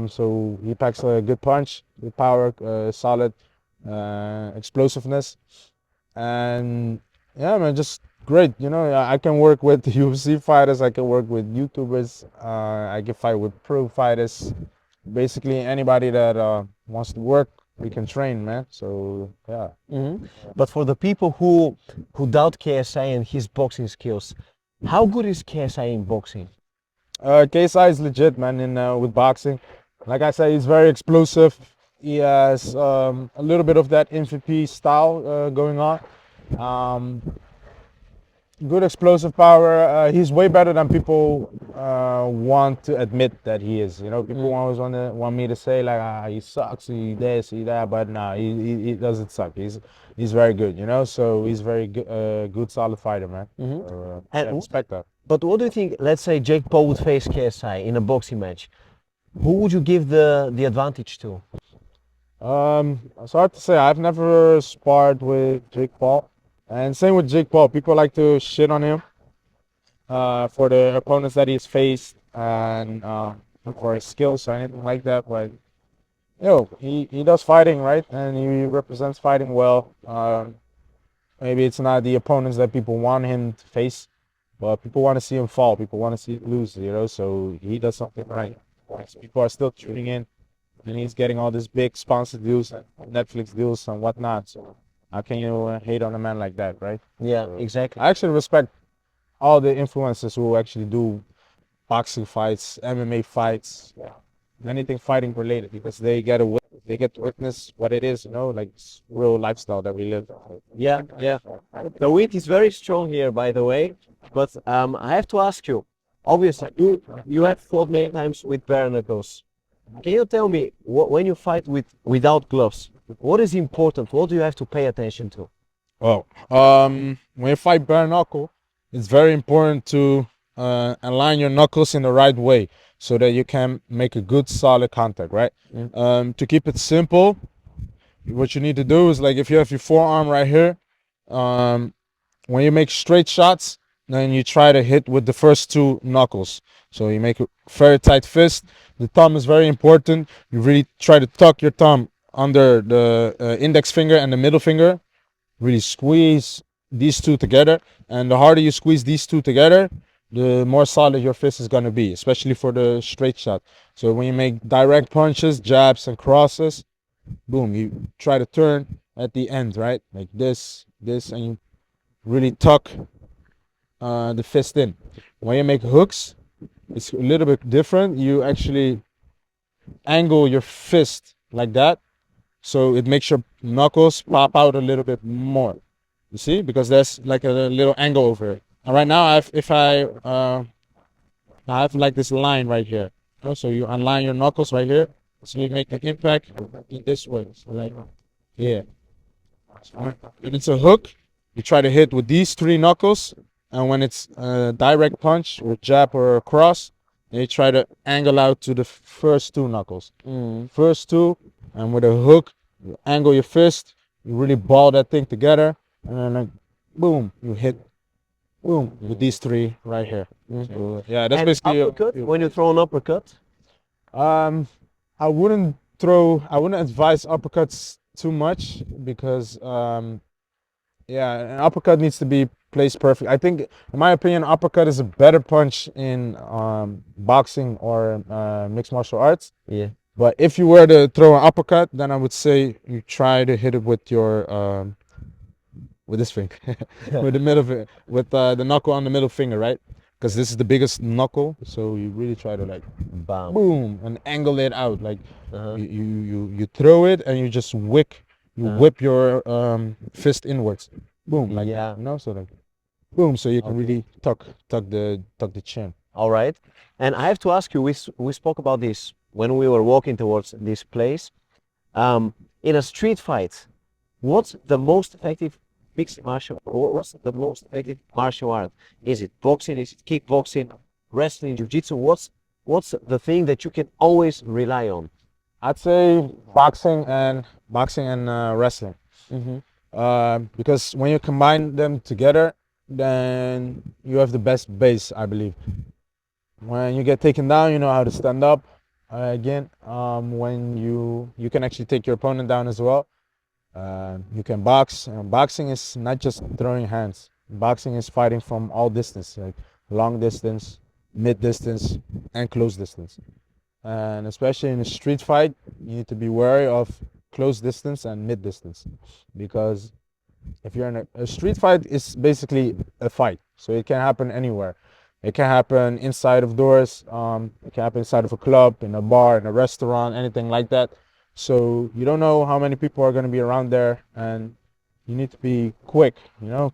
B: so he packs a good punch, good power, solid explosiveness, and yeah, man, just great. You know, I can work with UFC fighters. I can work with YouTubers. I can fight with pro fighters. Basically, anybody that wants to work, we can train, man. So yeah.
A: But for the people who doubt KSI and his boxing skills, how good is KSI in boxing?
B: KSI is legit, man. In with boxing, like I said, he's very explosive. He has a little bit of that MVP style going on. Um, Good explosive power. He's way better than people want to admit that he is. You know, people always want me to say like, he sucks, he this, he that, but no, he doesn't suck. He's very good. You know, so he's very good, good solid fighter, man. So,
A: And
B: yeah, respect that.
A: but what do you think? Let's say Jake Paul would face KSI in a boxing match. Who would you give the advantage to?
B: It's hard to say. I've never sparred with Jake Paul, and same with Jake Paul. People like to shit on him for the opponents that he's faced and for his skills or anything like that. But he does fighting right, and he represents fighting well. Maybe it's not the opponents that people want him to face, but people want to see him fall. People want to see him lose. You know, so he does something right. People are still tuning in, and he's getting all these big sponsor deals and Netflix deals and whatnot. So how can you hate on a man like that, right?
A: Yeah,
B: So
A: exactly.
B: I actually respect all the influencers who actually do boxing fights, MMA fights, anything fighting related, because they get to witness what it is, you know, like it's real lifestyle that we live.
A: Yeah, yeah. The wind is very strong here, by the way. But I have to ask you. Obviously, you have fought many times with bare knuckles. Can you tell me when you fight without gloves, what is important? What do you have to pay attention to?
B: Oh, when you fight bare knuckle, it's very important to align your knuckles in the right way so that you can make a good solid contact, right? To keep it simple, what you need to do is like if you have your forearm right here, um, when you make straight shots, then you try to hit with the first two knuckles. So you make a very tight fist. The thumb is very important. You really try to tuck your thumb under the index finger and the middle finger. Really squeeze these two together. And the harder you squeeze these two together, the more solid your fist is going to be, especially for the straight shot. So when you make direct punches, jabs, and crosses, boom, you try to turn at the end, right? Like this, and you really tuck the fist in. When you make hooks, it's a little bit different. You actually angle your fist like that, so it makes your knuckles pop out a little bit more. You see, because there's like a little angle over it. And right now, I have like this line right here. So you align your knuckles right here, so you make the impact in this way. So like, yeah. When it's a hook, you try to hit with these three knuckles, and when it's a direct punch or jab or a cross, you try to angle out to the first two knuckles. First two, and with a hook, you angle your fist, you really ball that thing together, and then like, boom, you hit, boom, with these three right here. So, yeah, that's
A: And
B: basically
A: uppercut, when you throw an uppercut?
B: um, I wouldn't advise uppercuts too much because yeah, an uppercut needs to be placed perfect. I think, in my opinion, uppercut is a better punch in boxing or mixed martial arts.
A: Yeah.
B: But if you were to throw an uppercut, then I would say you try to hit it with your with this finger, with the middle, with the knuckle on the middle finger, right? Because this is the biggest knuckle, so you really try to like
A: Bam.
B: boom and angle it out. Like
A: Uh-huh.
B: you throw it and you just whip your fist inwards, boom, like
A: Yeah.
B: that, you know. So like boom, so you can
A: Okay.
B: really tuck the chin.
A: All right. And I have to ask you, we spoke about this when we were walking towards this place. In a street fight, what's the most effective mixed martial, or what's the most effective martial art? Is it boxing? Is it kickboxing, wrestling, jiu-jitsu? What's the thing that you can always rely on?
B: I'd say boxing and wrestling. Because when you combine them together, then you have the best base, I believe. When you get taken down, you know how to stand up. Again, when you can actually take your opponent down as well. You can box. Boxing is not just throwing hands. Boxing is fighting from all distance, like long distance, mid distance, and close distance. And especially in a street fight, you need to be wary of close distance and mid distance, because if you're in a street fight, is basically a fight, so it can happen anywhere. It can happen inside of doors, it can happen inside of a club, in a bar, in a restaurant, anything like that. So you don't know how many people are going to be around there, and you need to be quick,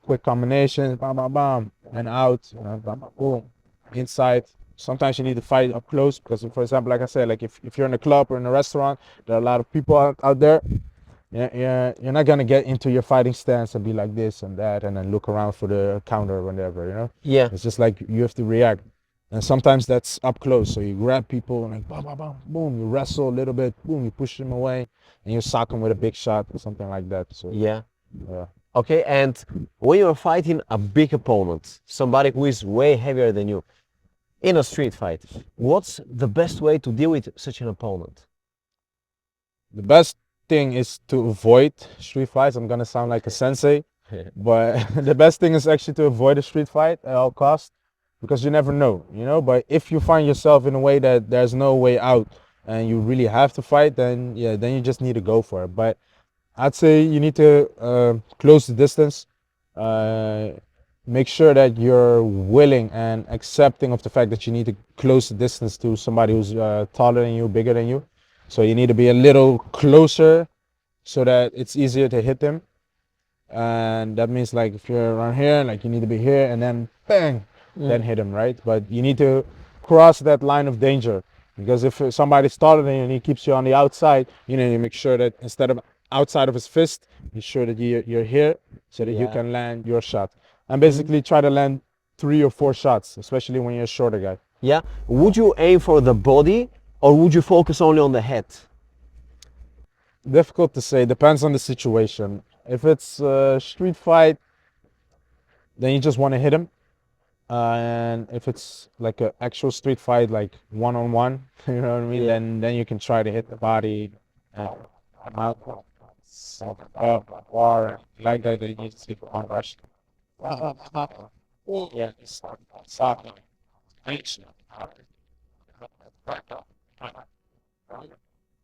B: quick combinations, bam bam bam, and out, bam, bam, boom, inside. Sometimes you need to fight up close because, for example, like I said, like if you're in a club or in a restaurant, there are a lot of people out there. Yeah, you're not gonna get into your fighting stance and be like this and that, and then look around for the counter or whatever.
A: Yeah.
B: It's just like you have to react, and sometimes that's up close. So you grab people and like, bam, bam, bam, boom, you wrestle a little bit, boom, you push them away, and you sock them with a big shot or something like that. So
A: Yeah.
B: yeah.
A: Okay. And when you're fighting a big opponent, somebody who is way heavier than you, in a street fight, what's the best way to deal with such an opponent?
B: The best thing is to avoid street fights. I'm gonna sound like a sensei, but the best thing is actually to avoid a street fight at all costs, because you never know. But if you find yourself in a way that there's no way out and you really have to fight, then yeah, then you just need to go for it. But I'd say you need to close the distance. Uh, Make sure that you're willing and accepting of the fact that you need to close the distance to somebody who's taller than you, bigger than you. So you need to be a little closer so that it's easier to hit them. And that means like if you're around here, like you need to be here and then bang, then hit him, right? But you need to cross that line of danger. Because if somebody's taller than you and he keeps you on the outside, you make sure that instead of outside of his fist, you sure that you're here so that you
A: Yeah.
B: can land your shot. And basically try to land 3 or 4 shots, especially when you're a shorter guy.
A: Yeah. Would you aim for the body or would you focus only on the head?
B: Difficult to say, depends on the situation. If it's a street fight, then you just want to hit him. And if it's like an actual street fight, like one-on-one, you know what I mean,
A: Yeah.
B: then you can try to hit the body, mouth, or like that, then you just keep on rush. Yeah, stop.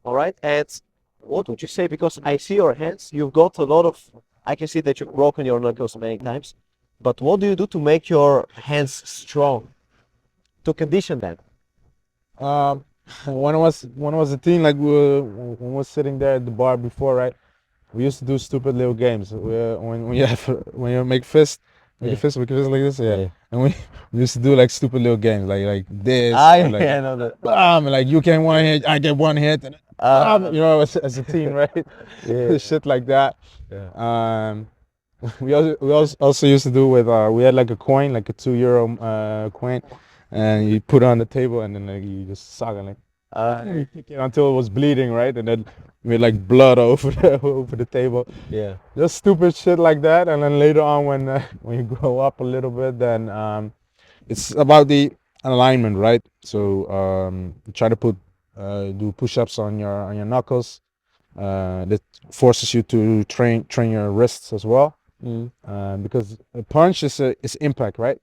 A: All right. And what would you say? Because I see your hands, you've got a lot of, I can see that you've broken your knuckles many times. But what do you do to make your hands strong? To condition them?
B: Um, when I was a teen, like when we was sitting there at the bar before, right? We used to do stupid little games. When you have when you make
A: Yeah.
B: a fist, make a fist like this, yeah.
A: Yeah.
B: And we used to do like stupid little games, like this,
A: Ah,
B: or like
A: yeah, I know that.
B: bam, like you get one hit, I get one hit, and bam, as a teen, right?
A: Yeah.
B: Shit like that.
A: Yeah.
B: We also used to do with we had like a coin, like a €2 coin, and you put it on the table, and then like, you just suck it, like you kick it until it was bleeding, right? And then we had like blood over the table.
A: Yeah.
B: Just stupid shit like that. And then later on, when you grow up a little bit, then it's about the alignment, right? So you try to do push-ups on your knuckles. That forces you to train your wrists as well. Because a punch is impact, right?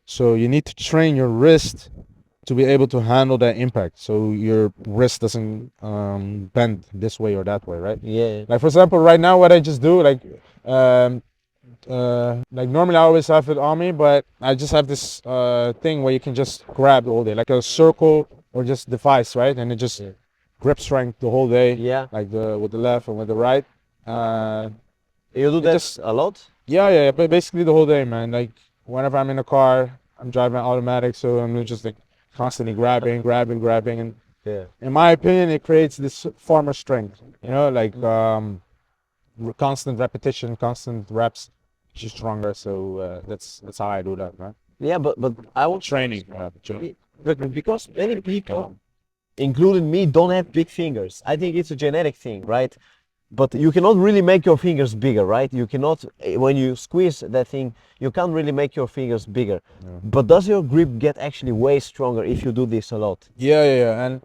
B: So you need to train your wrist to be able to handle that impact, so your wrist doesn't bend this way or that way, right?
A: Yeah.
B: Like for example, right now, what I just do, like normally I always have it on me, but I just have this thing where you can just grab all day, like a circle or just device, right? And it just grip strength the whole day,
A: Yeah.
B: like with the left and with the right.
A: You do
B: It
A: that
B: just-
A: a lot?
B: Yeah, but basically the whole day, man. Like whenever I'm in a car, I'm driving automatic, so I'm just like constantly grabbing, and
A: Yeah.
B: in my opinion, it creates this form of strength. Like constant repetition, constant reps, you're stronger. So that's how I do that, man.
A: Yeah, but I want
B: Training,
A: because many people, including me, don't have big fingers. I think it's a genetic thing, right? But you cannot really make your fingers bigger, right? You cannot, when you squeeze that thing, you can't really make your fingers bigger.
B: Yeah.
A: But does your grip get actually way stronger if you do this a lot?
B: Yeah, and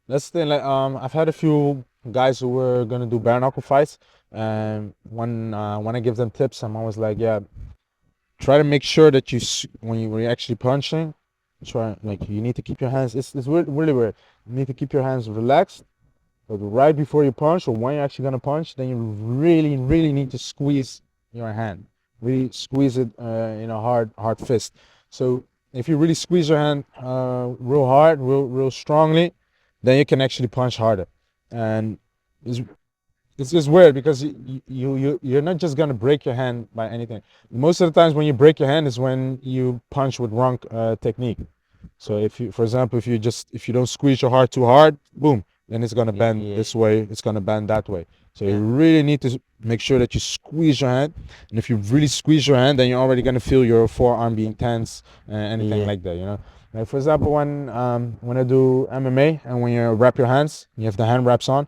B: that's the thing. Like I've had a few guys who were gonna do bare knuckle fights, and when I give them tips, I'm always like, yeah, try to make sure that when you're actually punching, like you need to keep your hands. It's really weird. You need to keep your hands relaxed. But right before you punch, or when you're actually gonna punch, then you really, really need to squeeze your hand. Really squeeze it in a hard fist. So if you really squeeze your hand real hard, real strongly, then you can actually punch harder. And it's just weird because you're not just gonna break your hand by anything. Most of the times when you break your hand is when you punch with wrong technique. So for example, if you don't squeeze your heart too hard, boom, then it's gonna bend this way, it's gonna bend that way. So you really need to make sure that you squeeze your hand. And if you really squeeze your hand, then you're already gonna feel your forearm being tense, anything like that. Like for example, when I do MMA and when you wrap your hands, you have the hand wraps on.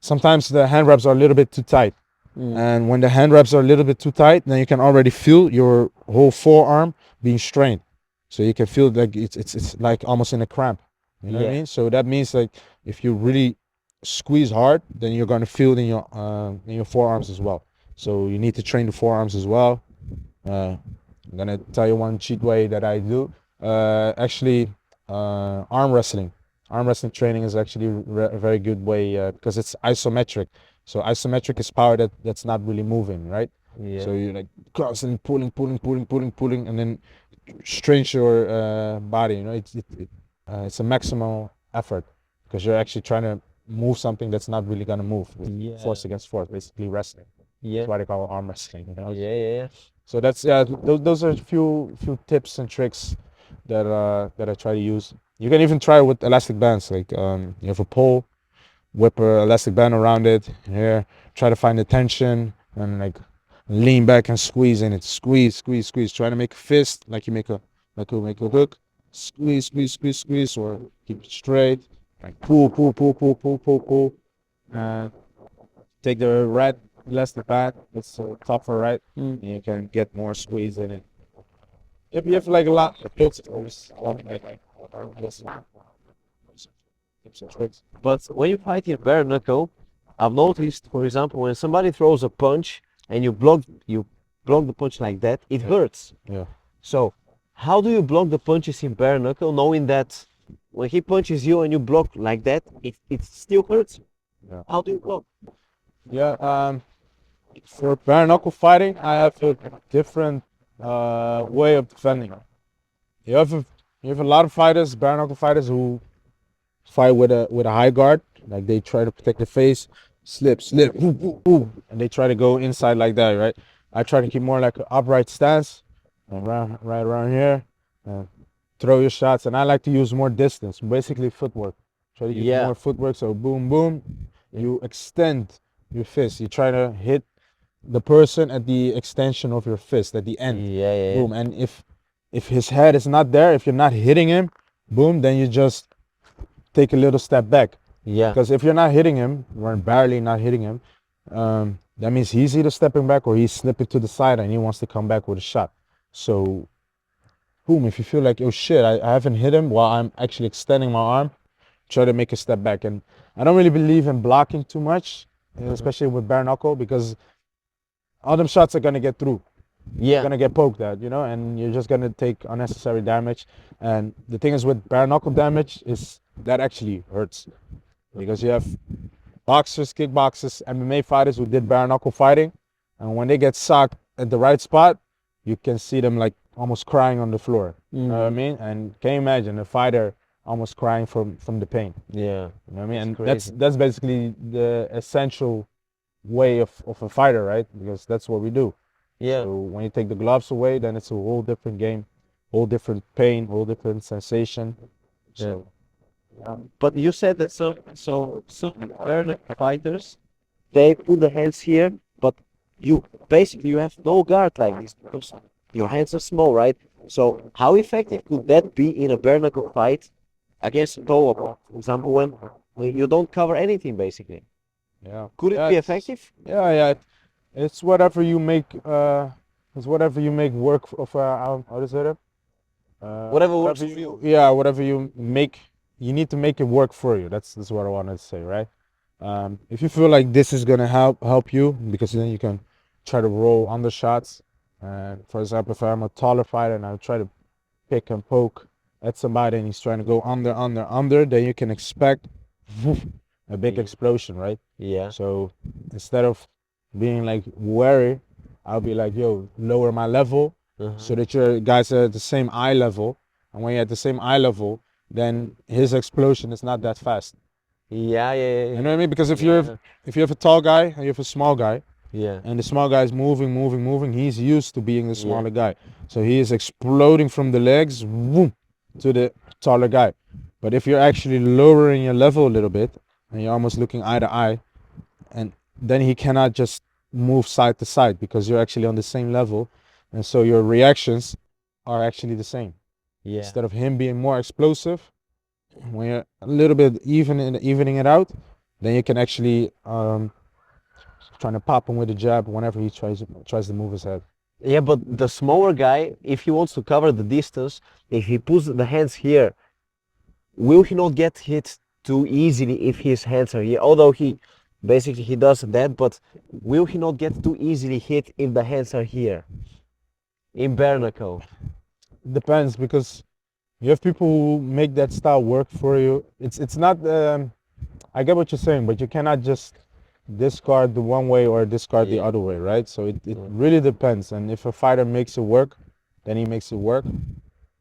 B: Sometimes the hand wraps are a little bit too tight. And when the hand wraps are a little bit too tight, then you can already feel your whole forearm being strained. So you can feel like it's like almost in a cramp. You know what I mean? So that means like if you really squeeze hard, then you're gonna feel it in your forearms as well. So you need to train the forearms as well. I'm gonna tell you one cheat way that I do. Actually, arm wrestling. Arm wrestling training is actually a very good way because it's isometric. So isometric is power that's not really moving, right?
A: Yeah.
B: So you're like constantly pulling, and then strains your body. It's a maximal effort because you're actually trying to move something that's not really gonna move with force against force, basically wrestling.
A: Yeah.
B: That's why they call it arm wrestling.
A: Yeah.
B: So that's those are a few tips and tricks that I try to use. You can even try it with elastic bands. Like you have a pole, whip a elastic band around it. Here, try to find the tension and like lean back and squeeze in it. Squeeze, squeeze, squeeze. Try to make a fist like you make a hook. Squeeze, squeeze, squeeze, squeeze, or keep it straight. Like pull, pull, pull, pull, pull, pull, pull. And take the red elastic band. It's tougher, right? And you can get more squeeze in it. If you have like a lot of hits, there's a lot of like tips and tricks.
A: But when you fight in bare knuckle, I've noticed, for example, when somebody throws a punch and you block the punch like that, it hurts.
B: Yeah.
A: So how do you block the punches in bare knuckle, knowing that when he punches you and you block like that, it still hurts?
B: Yeah.
A: How do you block?
B: Yeah. For bare knuckle fighting, I have a different way of defending. You have a lot of fighters, bare knuckle fighters, who fight with a high guard, like they try to protect the face, slip, slip, ooh, ooh, ooh, and they try to go inside like that, right? I try to keep more like an upright stance, around right around here, and throw your shots. And I like to use more distance, basically footwork. Try to use
A: Yeah.
B: more footwork, so boom, boom, you extend your fist. You try to hit the person at the extension of your fist, at the end.
A: Yeah, yeah, yeah.
B: Boom. And if his head is not there, if you're not hitting him, boom, then you just take a little step back.
A: Yeah.
B: Because if you're not hitting him, or barely not hitting him, that means he's either stepping back or he's slipping to the side and he wants to come back with a shot. So, boom, if you feel like, oh shit, I haven't hit him while I'm actually extending my arm, try to make a step back. And I don't really believe in blocking too much, especially with bare knuckle, because all them shots are gonna get through. You're
A: Yeah.
B: gonna get poked at, and you're just gonna take unnecessary damage. And the thing is with bare knuckle damage is that actually hurts, because you have boxers, kickboxers, MMA fighters who did bare knuckle fighting, and when they get socked at the right spot, you can see them like almost crying on the floor. You know what I mean? And can you imagine a fighter almost crying from the pain?
A: Yeah.
B: You know what I mean? And
A: crazy.
B: that's basically the essential way of a fighter, right? Because that's what we do.
A: Yeah.
B: So when you take the gloves away, then it's a whole different game, whole different pain, whole different sensation. So
A: But you said that some bare knuckle fighters, they put the hands here, but you have no guard like this because your hands are small, right? So how effective could that be in a bare knuckle fight against a toe opponent? For example, when you don't cover anything basically.
B: yeah,
A: Could it
B: yeah,
A: be effective?
B: yeah. It's whatever you make. It's whatever you make work of. How does it?
A: Whatever works
B: Whatever
A: for you.
B: Yeah, whatever you make, you need to make it work for you. That's what I wanted to say, right? If you feel like this is gonna help you, because then you can try to roll undershots. And for example, if I'm a taller fighter and I try to pick and poke at somebody and he's trying to go under, then you can expect a big
A: Yeah.
B: explosion, right?
A: Yeah.
B: So instead of being like wary, I'll be like, yo, lower my level so that your guys are at the same eye level. And when you're at the same eye level, then his explosion is not that fast.
A: Yeah, yeah, yeah,
B: You
A: yeah.
B: know what I mean? Because if
A: Yeah.
B: you have a tall guy and you have a small guy,
A: Yeah.
B: and the small guy is moving, he's used to being the
A: Yeah.
B: smaller guy. So he is exploding from the legs, boom, to the taller guy. But if you're actually lowering your level a little bit and you're almost looking eye to eye, and then he cannot just move side to side because you're actually on the same level, and so your reactions are actually the same.
A: Yeah.
B: Instead of him being more explosive, when you're a little bit evening it out, then you can actually trying to pop him with a jab whenever he tries to move his head.
A: Yeah, but the smaller guy, if he wants to cover the distance, if he puts the hands here, will he not get hit too easily if his hands are here? Although he does that, but will he not get too easily hit if the hands are here? In bare knuckle.
B: Depends, because you have people who make that style work for you. It's not. I get what you're saying, but you cannot just discard the one way or discard the
A: Yeah.
B: other way, right? So it really depends. And if a fighter makes it work, then he makes it work.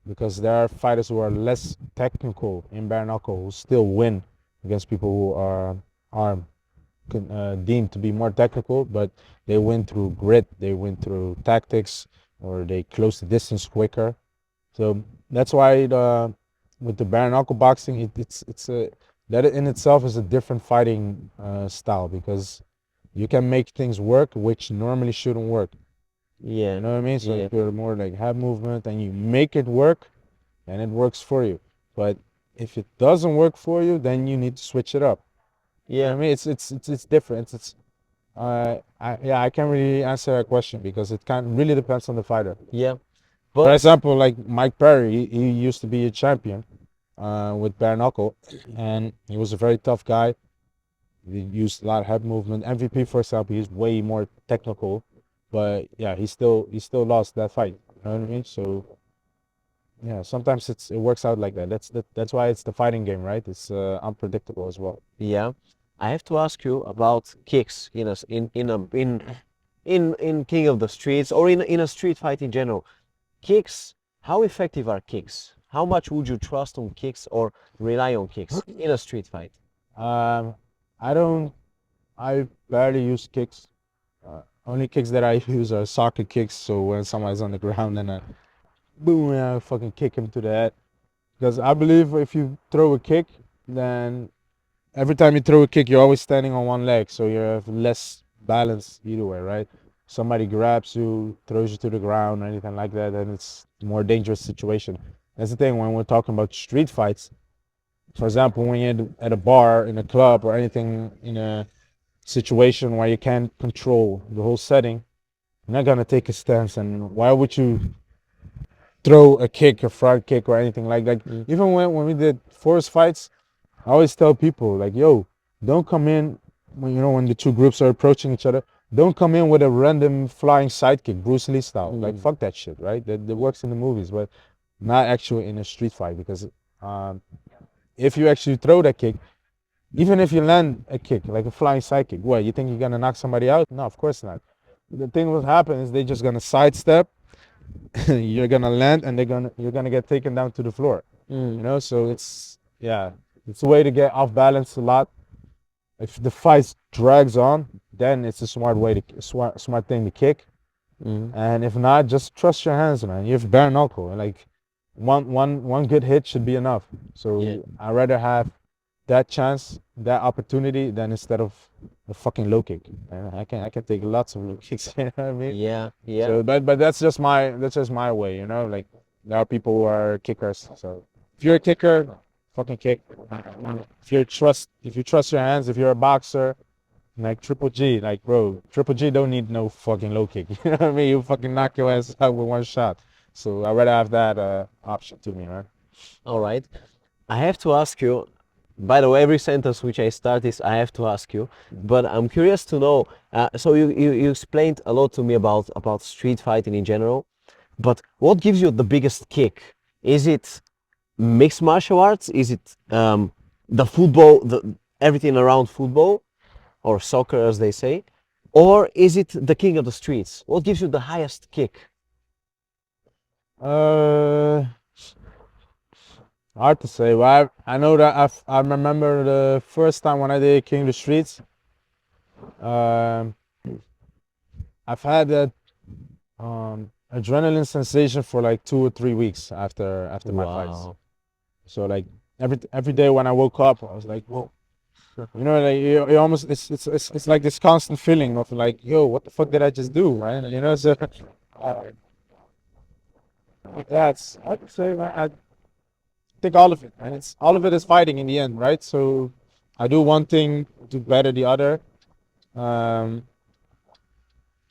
B: Because there are fighters who are less technical in bare knuckle who still win against people who are deemed to be more technical, but they win through grit, they win through tactics, or they close the distance quicker. So that's why with the bare knuckle boxing, it's a that in itself is a different fighting style because you can make things work which normally shouldn't work.
A: Yeah.
B: You know what I mean? So
A: Yeah.
B: if you're more like head movement and you make it work, then it works for you. But if it doesn't work for you, then you need to switch it up. You know
A: Yeah.
B: what I mean? It's different. Yeah, I can't really answer that question because it kind really depends on the fighter.
A: Yeah.
B: For
A: But
B: example, like Mike Perry, he used to be a champion with bare knuckle, and he was a very tough guy. He used a lot of head movement. MVP, for example, he's way more technical, but yeah, he still lost that fight. You know what I mean? So yeah, sometimes it works out like that. That's why it's the fighting game, right? It's unpredictable as well.
A: yeah, I have to ask you about kicks in King of the Streets or in a street fight in general. Kicks, how effective are kicks? How much would you trust on kicks or rely on kicks in a street fight?
B: Um, I don't. I barely use kicks. Only kicks that I use are soccer kicks. So when somebody's on the ground and I boom, and I fucking kick him to the head. Because I believe if you throw a kick, then every time you throw a kick, you're always standing on one leg, so you have less balance either way, right? Somebody grabs you, throws you to the ground, or anything like that, then it's a more dangerous situation. That's the thing when we're talking about street fights. For example, when you're at a bar, in a club, or anything in a situation where you can't control the whole setting, you're not gonna take a stance. And why would you throw a kick, a front kick, or anything like that?
A: Mm.
B: Even when we did forest fights, I always tell people like, yo, don't come in when the two groups are approaching each other. Don't come in with a random flying sidekick, Bruce Lee style. Like fuck that shit, right? That works in the movies, but not actually in a street fight because um, if you actually throw that kick, even if you land a kick like a flying sidekick, what you think you're gonna knock somebody out? No, of course not. The thing what happen is they're just gonna sidestep. You're gonna land, and you're gonna get taken down to the floor. You know, so it's a way to get off balance a lot. If the fight drags on, then it's a smart way to smart thing to kick.
A: Mm.
B: And if not, just trust your hands, man. You have bare knuckle. Like one good hit should be enough. So
A: Yeah.
B: I'd rather have that chance, that opportunity, than instead of a fucking low kick. And I can take lots of low kicks. You know what I mean?
A: Yeah. Yeah.
B: So, but that's just my way. You know, like there are people who are kickers. So if you're a kicker, fucking kick. If you trust your hands, if you're a boxer, like Triple G, like bro, Triple G don't need no fucking low kick. You know what I mean? You fucking knock your ass out with one shot. So I'd rather have that option to me, right?
A: All right. I have to ask you, by the way, every sentence which I start is I have to ask you, but I'm curious to know. So you explained a lot to me about street fighting in general, but what gives you the biggest kick? Is it mixed martial arts? Is it the football, everything around football or soccer, as they say, or is it the king of the streets? What gives you the highest kick?
B: Uh, Hard to say. But I know that I remember the first time when I did King of the Streets. Um, I've had that adrenaline sensation for like 2 or 3 weeks after my fights.
A: Wow.
B: So like every day when I woke up, I was like, whoa. You know, like you almost it's like this constant feeling of like, yo, what the fuck did I just do, right? You know, so uh, that's I would say, man, I think all of it, and it's all of it is fighting in the end, right? So I do one thing to better the other. Um,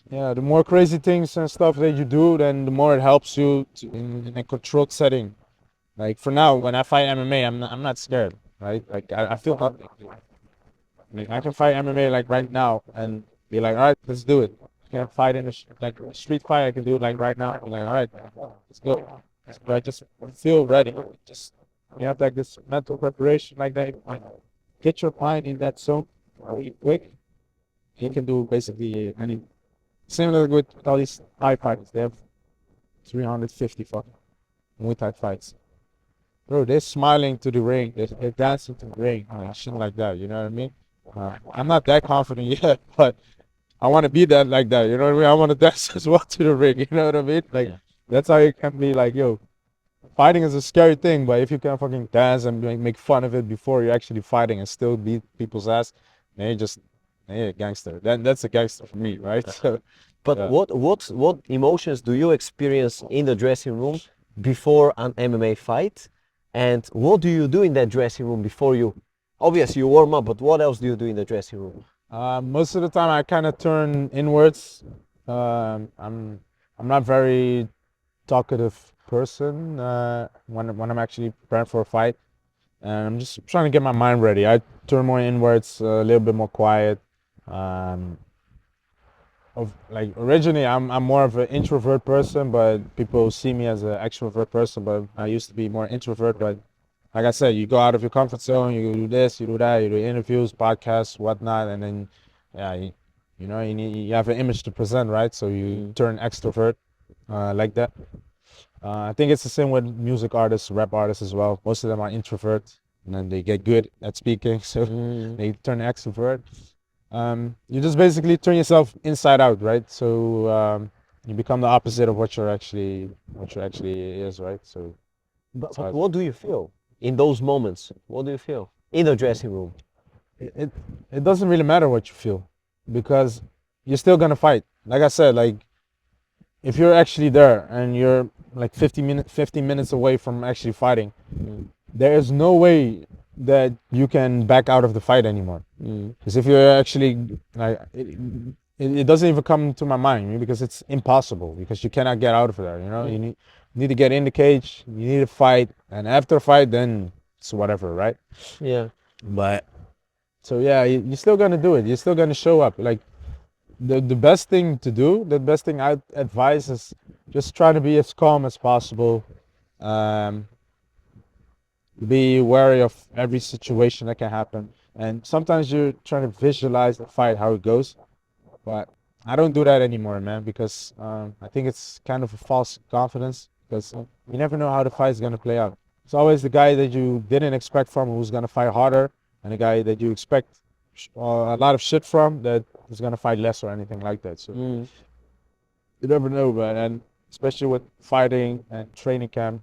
B: yeah, the more crazy things and stuff that you do, then the more it helps you in a controlled setting. Like for now, when I fight MMA, I'm not scared, right? Like I feel nothing. Like I can fight MMA like right now and be like, all right, let's do it. I can fight in like a street fight. I can do it like right now. I'm like, all right, let's go. But I just feel ready. Just you have like this mental preparation like that. Like, get your mind in that zone really quick. You can do basically any. Similar with all these Thai fighters. They have 350 fucking Muay Thai fights. Bro, they're smiling to the ring. They're dancing to the ring. Shit like that. You know what I mean? I'm not that confident yet, but I want to be that like that. You know what I mean? I want to dance as well to the ring. You know what I mean? Like
A: Yeah.
B: that's how you can be like, yo, fighting is a scary thing, but if you can fucking dance and make fun of it before you're actually fighting and still beat people's ass, then you're a gangster. That's a gangster for me, right? So,
A: But
B: yeah.
A: what emotions do you experience in the dressing room before an MMA fight? And what do you do in that dressing room before you? Obviously you warm up, but what else do you do in the dressing room?
B: Most of the time, I kind of turn inwards. I'm not very talkative person when I'm actually preparing for a fight, and I'm just trying to get my mind ready. I turn more inwards, a little bit more quiet. Um, like originally, I'm more of an introvert person, but people see me as an extrovert person. But I used to be more introvert. But like I said, you go out of your comfort zone, you do this, you do that, you do interviews, podcasts, whatnot, and then yeah, you have an image to present, right? So you turn extrovert like that. I think it's the same with music artists, rap artists as well. Most of them are introverts, and then they get good at speaking, so they turn extrovert. You just basically turn yourself inside out, right? So you become the opposite of what you actually is, right? So
A: But what do you feel in those moments? What do you feel in the dressing room?
B: it, it it doesn't really matter what you feel because you're still gonna fight. Like I said, like if you're actually there and you're like 15 minutes away from actually fighting, there is no way that you can back out of the fight anymore. Because if you're actually like it doesn't even come to my mind because it's impossible because you cannot get out of there. You need to get in the cage, you need to fight, and after fight then it's whatever, right?
A: Yeah.
B: But so yeah, you're still gonna do it. You're still gonna show up. Like the best thing to do, the best thing I advise is just try to be as calm as possible. Um, be wary of every situation that can happen. And sometimes you're trying to visualize the fight, how it goes. But I don't do that anymore, man, because I think it's kind of a false confidence because you never know how the fight is going to play out. It's always the guy that you didn't expect from who's going to fight harder, and the guy that you expect a lot of shit from that is going to fight less or anything like that. So you never know, man. And especially with fighting and training camp,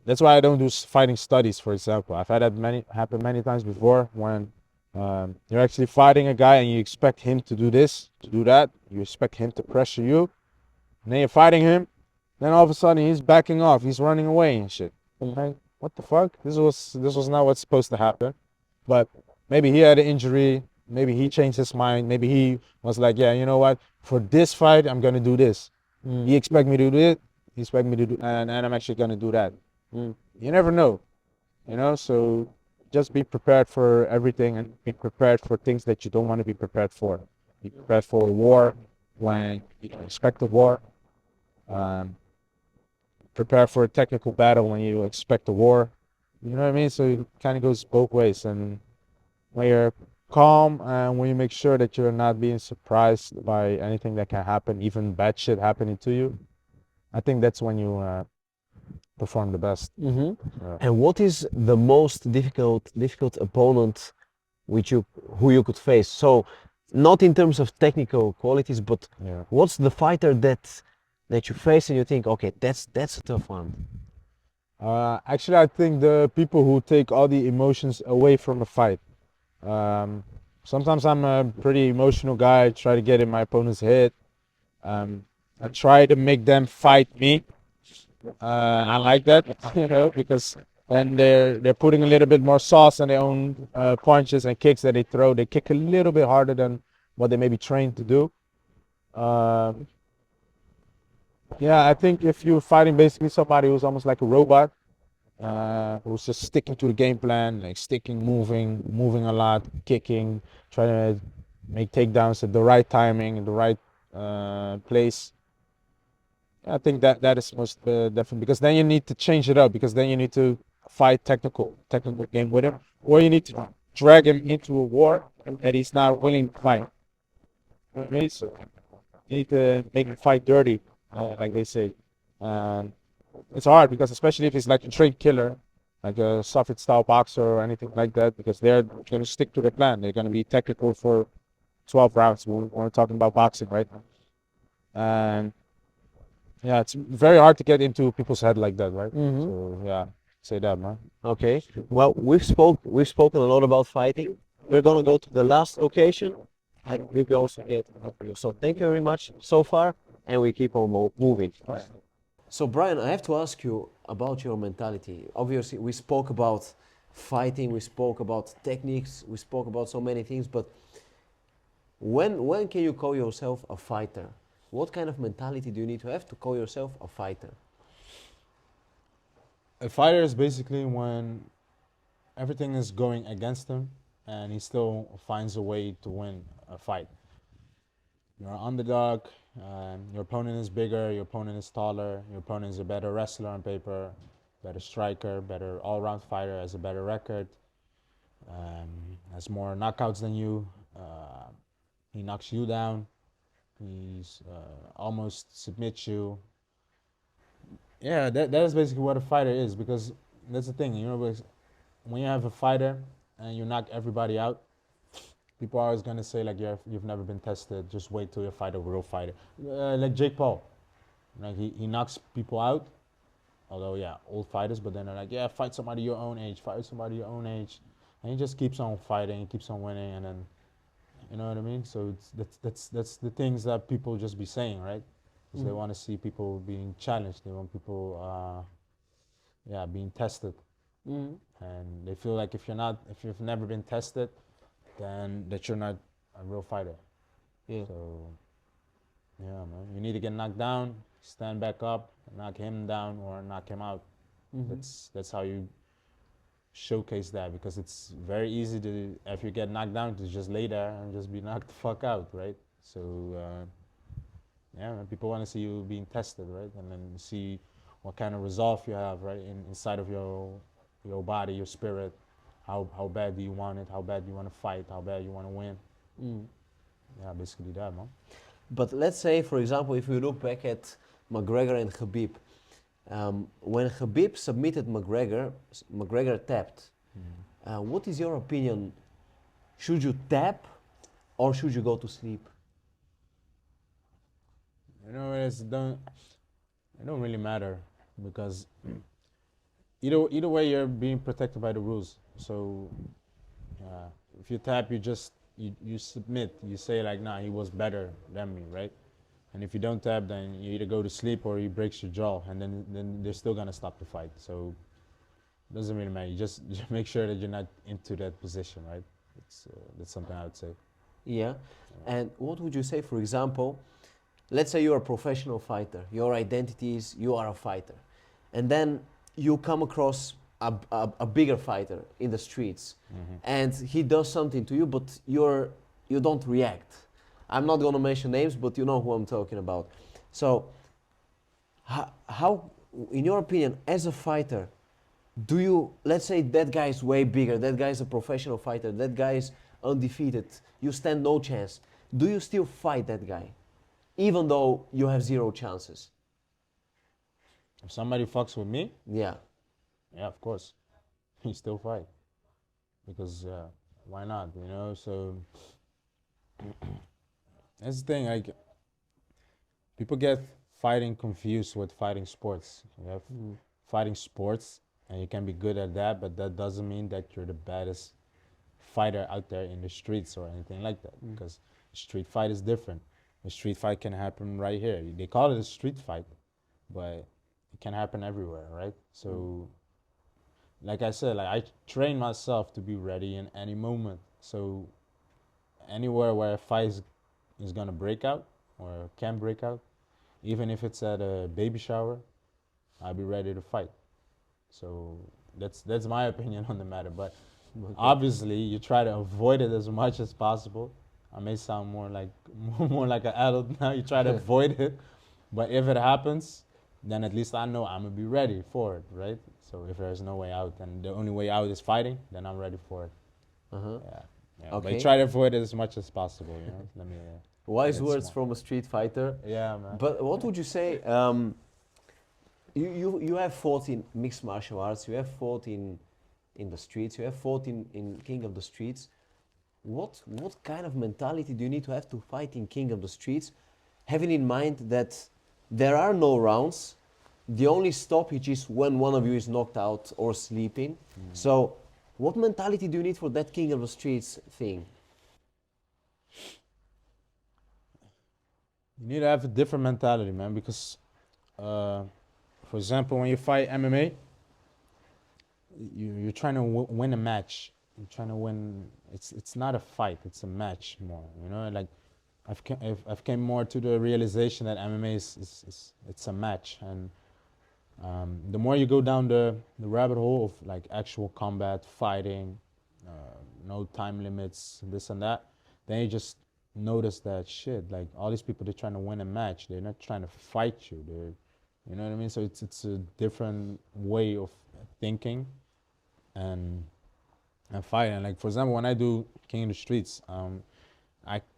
B: that's why I don't do fighting studies, for example. I've had that happen many times before when you're actually fighting a guy and you expect him to do this, to do that. You expect him to pressure you. And then you're fighting him. Then all of a sudden he's backing off. He's running away and shit. I'm like, what the fuck? This was not what's supposed to happen. But maybe he had an injury. Maybe he changed his mind. Maybe he was like, yeah, you know what? For this fight, I'm gonna do this. He expect me to do it. He expect me to do, and I'm actually gonna do that. You never know, so just be prepared for everything and be prepared for things that you don't want to be prepared for. Be prepared for a war when you can expect a war. Um, prepare for a technical battle when you expect a war. You know what I mean? So it kind of goes both ways. And when you're calm and when you make sure that you're not being surprised by anything that can happen, even bad shit happening to you, I think that's when you perform the best. Yeah.
A: And what is the most difficult opponent who you could face? So, not in terms of technical qualities, but
B: Yeah.
A: what's the fighter that you face and you think, okay, that's a tough one.
B: Actually, I think the people who take all the emotions away from a fight. Sometimes I'm a pretty emotional guy. I try to get in my opponent's head. I try to make them fight me. I like that, because then they're putting a little bit more sauce on their own punches and kicks that they throw. They kick a little bit harder than what they may be trained to do. Um, yeah, I think if you're fighting basically somebody who's almost like a robot, who's just sticking to the game plan, like sticking, moving a lot, kicking, trying to make takedowns at the right timing, in the right place. I think that is most definitely because then you need to change it up because then you need to fight technical game with him, or you need to drag him into a war that he's not willing to fight. You know what I mean? So you need to make him fight dirty, like they say. And it's hard because especially if he's like a trained killer, like a Soviet style boxer or anything like that, because they're going to stick to their plan. They're going to be technical for 12 rounds. We're talking about boxing, right? And Yeah, it's very hard to get into people's head like that, right?
A: Mm-hmm.
B: So yeah, say that, man.
A: Okay. Well, we've spoken a lot about fighting. We're gonna go to the last occasion, and we will also get you. So thank you very much so far, and we keep on moving. So Brian, I have to ask you about your mentality. Obviously, we spoke about fighting, we spoke about techniques, we spoke about so many things, but when can you call yourself a fighter? What kind of mentality do you need to have to call yourself a fighter?
B: A fighter is basically when everything is going against him and he still finds a way to win a fight. You're an underdog, your opponent is bigger, your opponent is taller, your opponent is a better wrestler on paper, better striker, better all-round fighter, has a better record, has more knockouts than you. He knocks you down. He's almost submits you. Yeah, that is basically what a fighter is, because that's the thing, you know, when you have a fighter and you knock everybody out, people are always gonna say like you've never been tested. Just wait till you fight a real fighter, like Jake Paul. Like he knocks people out, although yeah, old fighters. But then they're like, yeah, fight somebody your own age, fight somebody your own age, and he just keeps on fighting, he keeps on winning, and then you know what I mean. So that's the things that people just be saying, right? Because they want to see people being challenged. They want people, yeah, being tested,
A: Mm-hmm.
B: and they feel like if you've never been tested, then that you're not a real fighter.
A: Yeah.
B: So yeah, man, you need to get knocked down, stand back up, knock him down or knock him out.
A: Mm-hmm.
B: That's how you showcase that, because it's very easy to, if you get knocked down, to just lay there and just be knocked the fuck out, right? So yeah, man, people want to see you being tested, right? And then see what kind of resolve you have, right, inside of your body, your spirit. How bad do you want it? How bad do you want to fight? How bad you want to win?
A: Mm.
B: Yeah, basically that, man.
A: But let's say, for example, if we look back at McGregor and Khabib, when Khabib submitted McGregor, McGregor tapped. What is your opinion? Should you tap or should you go to sleep?
B: You know, it don't really matter, because either way you're being protected by the rules. So if you tap, you submit. You say like, nah, he was better than me, right? And if you don't tap, then you either go to sleep or he breaks your jaw, and then they're still gonna stop the fight. So it doesn't really matter. You just make sure that you're not into that position, right? That's something I would say.
A: Yeah. And what would you say, for example, let's say you're a professional fighter, your identity is you are a fighter, and then you come across a bigger fighter in the streets, and he does something to you, but you don't react. I'm not gonna mention names, but you know who I'm talking about. So, how in your opinion, as a fighter, do you, let's say that guy is way bigger, that guy is a professional fighter, that guy is undefeated, you stand no chance. Do you still fight that guy, even though you have zero chances?
B: If somebody fucks with me,
A: Yeah.
B: yeah, of course, you still fight, because why not? You know, so that's the thing. Like, people get fighting confused with fighting sports. You have fighting sports, and you can be good at that, but that doesn't mean that you're the baddest fighter out there in the streets or anything like that. Because street fight is different. A street fight can happen right here. They call it a street fight, but it can happen everywhere, right? So, like I said, like I train myself to be ready in any moment. So, anywhere where a fight is gonna break out or can break out, even if it's at a baby shower, I'll be ready to fight. So that's my opinion on the matter. But obviously, you try to avoid it as much as possible. I may sound more like more like an adult now. You try to avoid it, but if it happens, then at least I know I'm gonna be ready for it, right? So if there's no way out, and the only way out is fighting, then I'm ready for it.
A: Uh-huh.
B: Yeah, yeah. But
A: Okay.
B: try to avoid it as much as possible. You know, let me.
A: Wise
B: get
A: words
B: smart.
A: from a street fighter.
B: Yeah, man.
A: But what would you say? You have fought in mixed martial arts. You have fought in the streets. You have fought in King of the Streets. What kind of mentality do you need to have to fight in King of the Streets, having in mind that There are no rounds. The only stoppage is when one of you is knocked out or sleeping. So, what mentality do you need for that King of the Streets thing?
B: You need to have a different mentality, man. Because, for example, when you fight MMA, you're trying to win a match. You're trying to win. It's not a fight. It's a match more. You know, like I've came more to the realization that MMA is it's a match, and the more you go down the rabbit hole of like actual combat, fighting, no time limits, this and that, then you just notice that shit. Like all these people, they're trying to win a match. They're not trying to fight you. They're, you know what I mean. So it's a different way of thinking and and fighting. Like for example, when I do King of the Streets,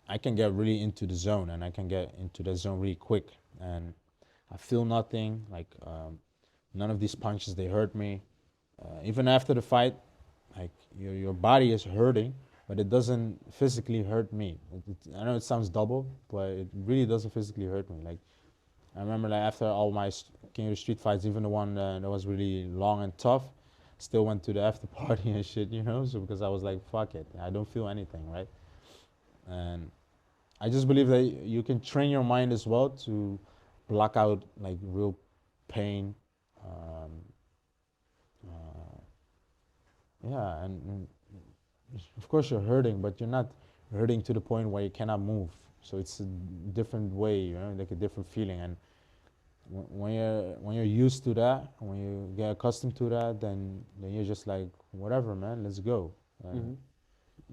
B: I can get really into the zone and I can get into the zone really quick and I feel nothing. Like none of these punches they hurt me. Even after the fight, like your body is hurting, but it doesn't physically hurt me. I know it sounds double, but it really doesn't physically hurt me. Like I remember like after all my King of the Street fights, even the one that was really long and tough, still went to the after party and shit, you know. So because I was like, fuck it, I don't feel anything, right? And I just believe that you can train your mind as well to block out like real pain. Um, uh, yeah, and of course you're hurting, but you're not hurting to the point where you cannot move. So it's a different way, you know, like a different feeling. And when you're used to that, when you get accustomed to that, then you're just like whatever, man, let's go. And
A: Mhm.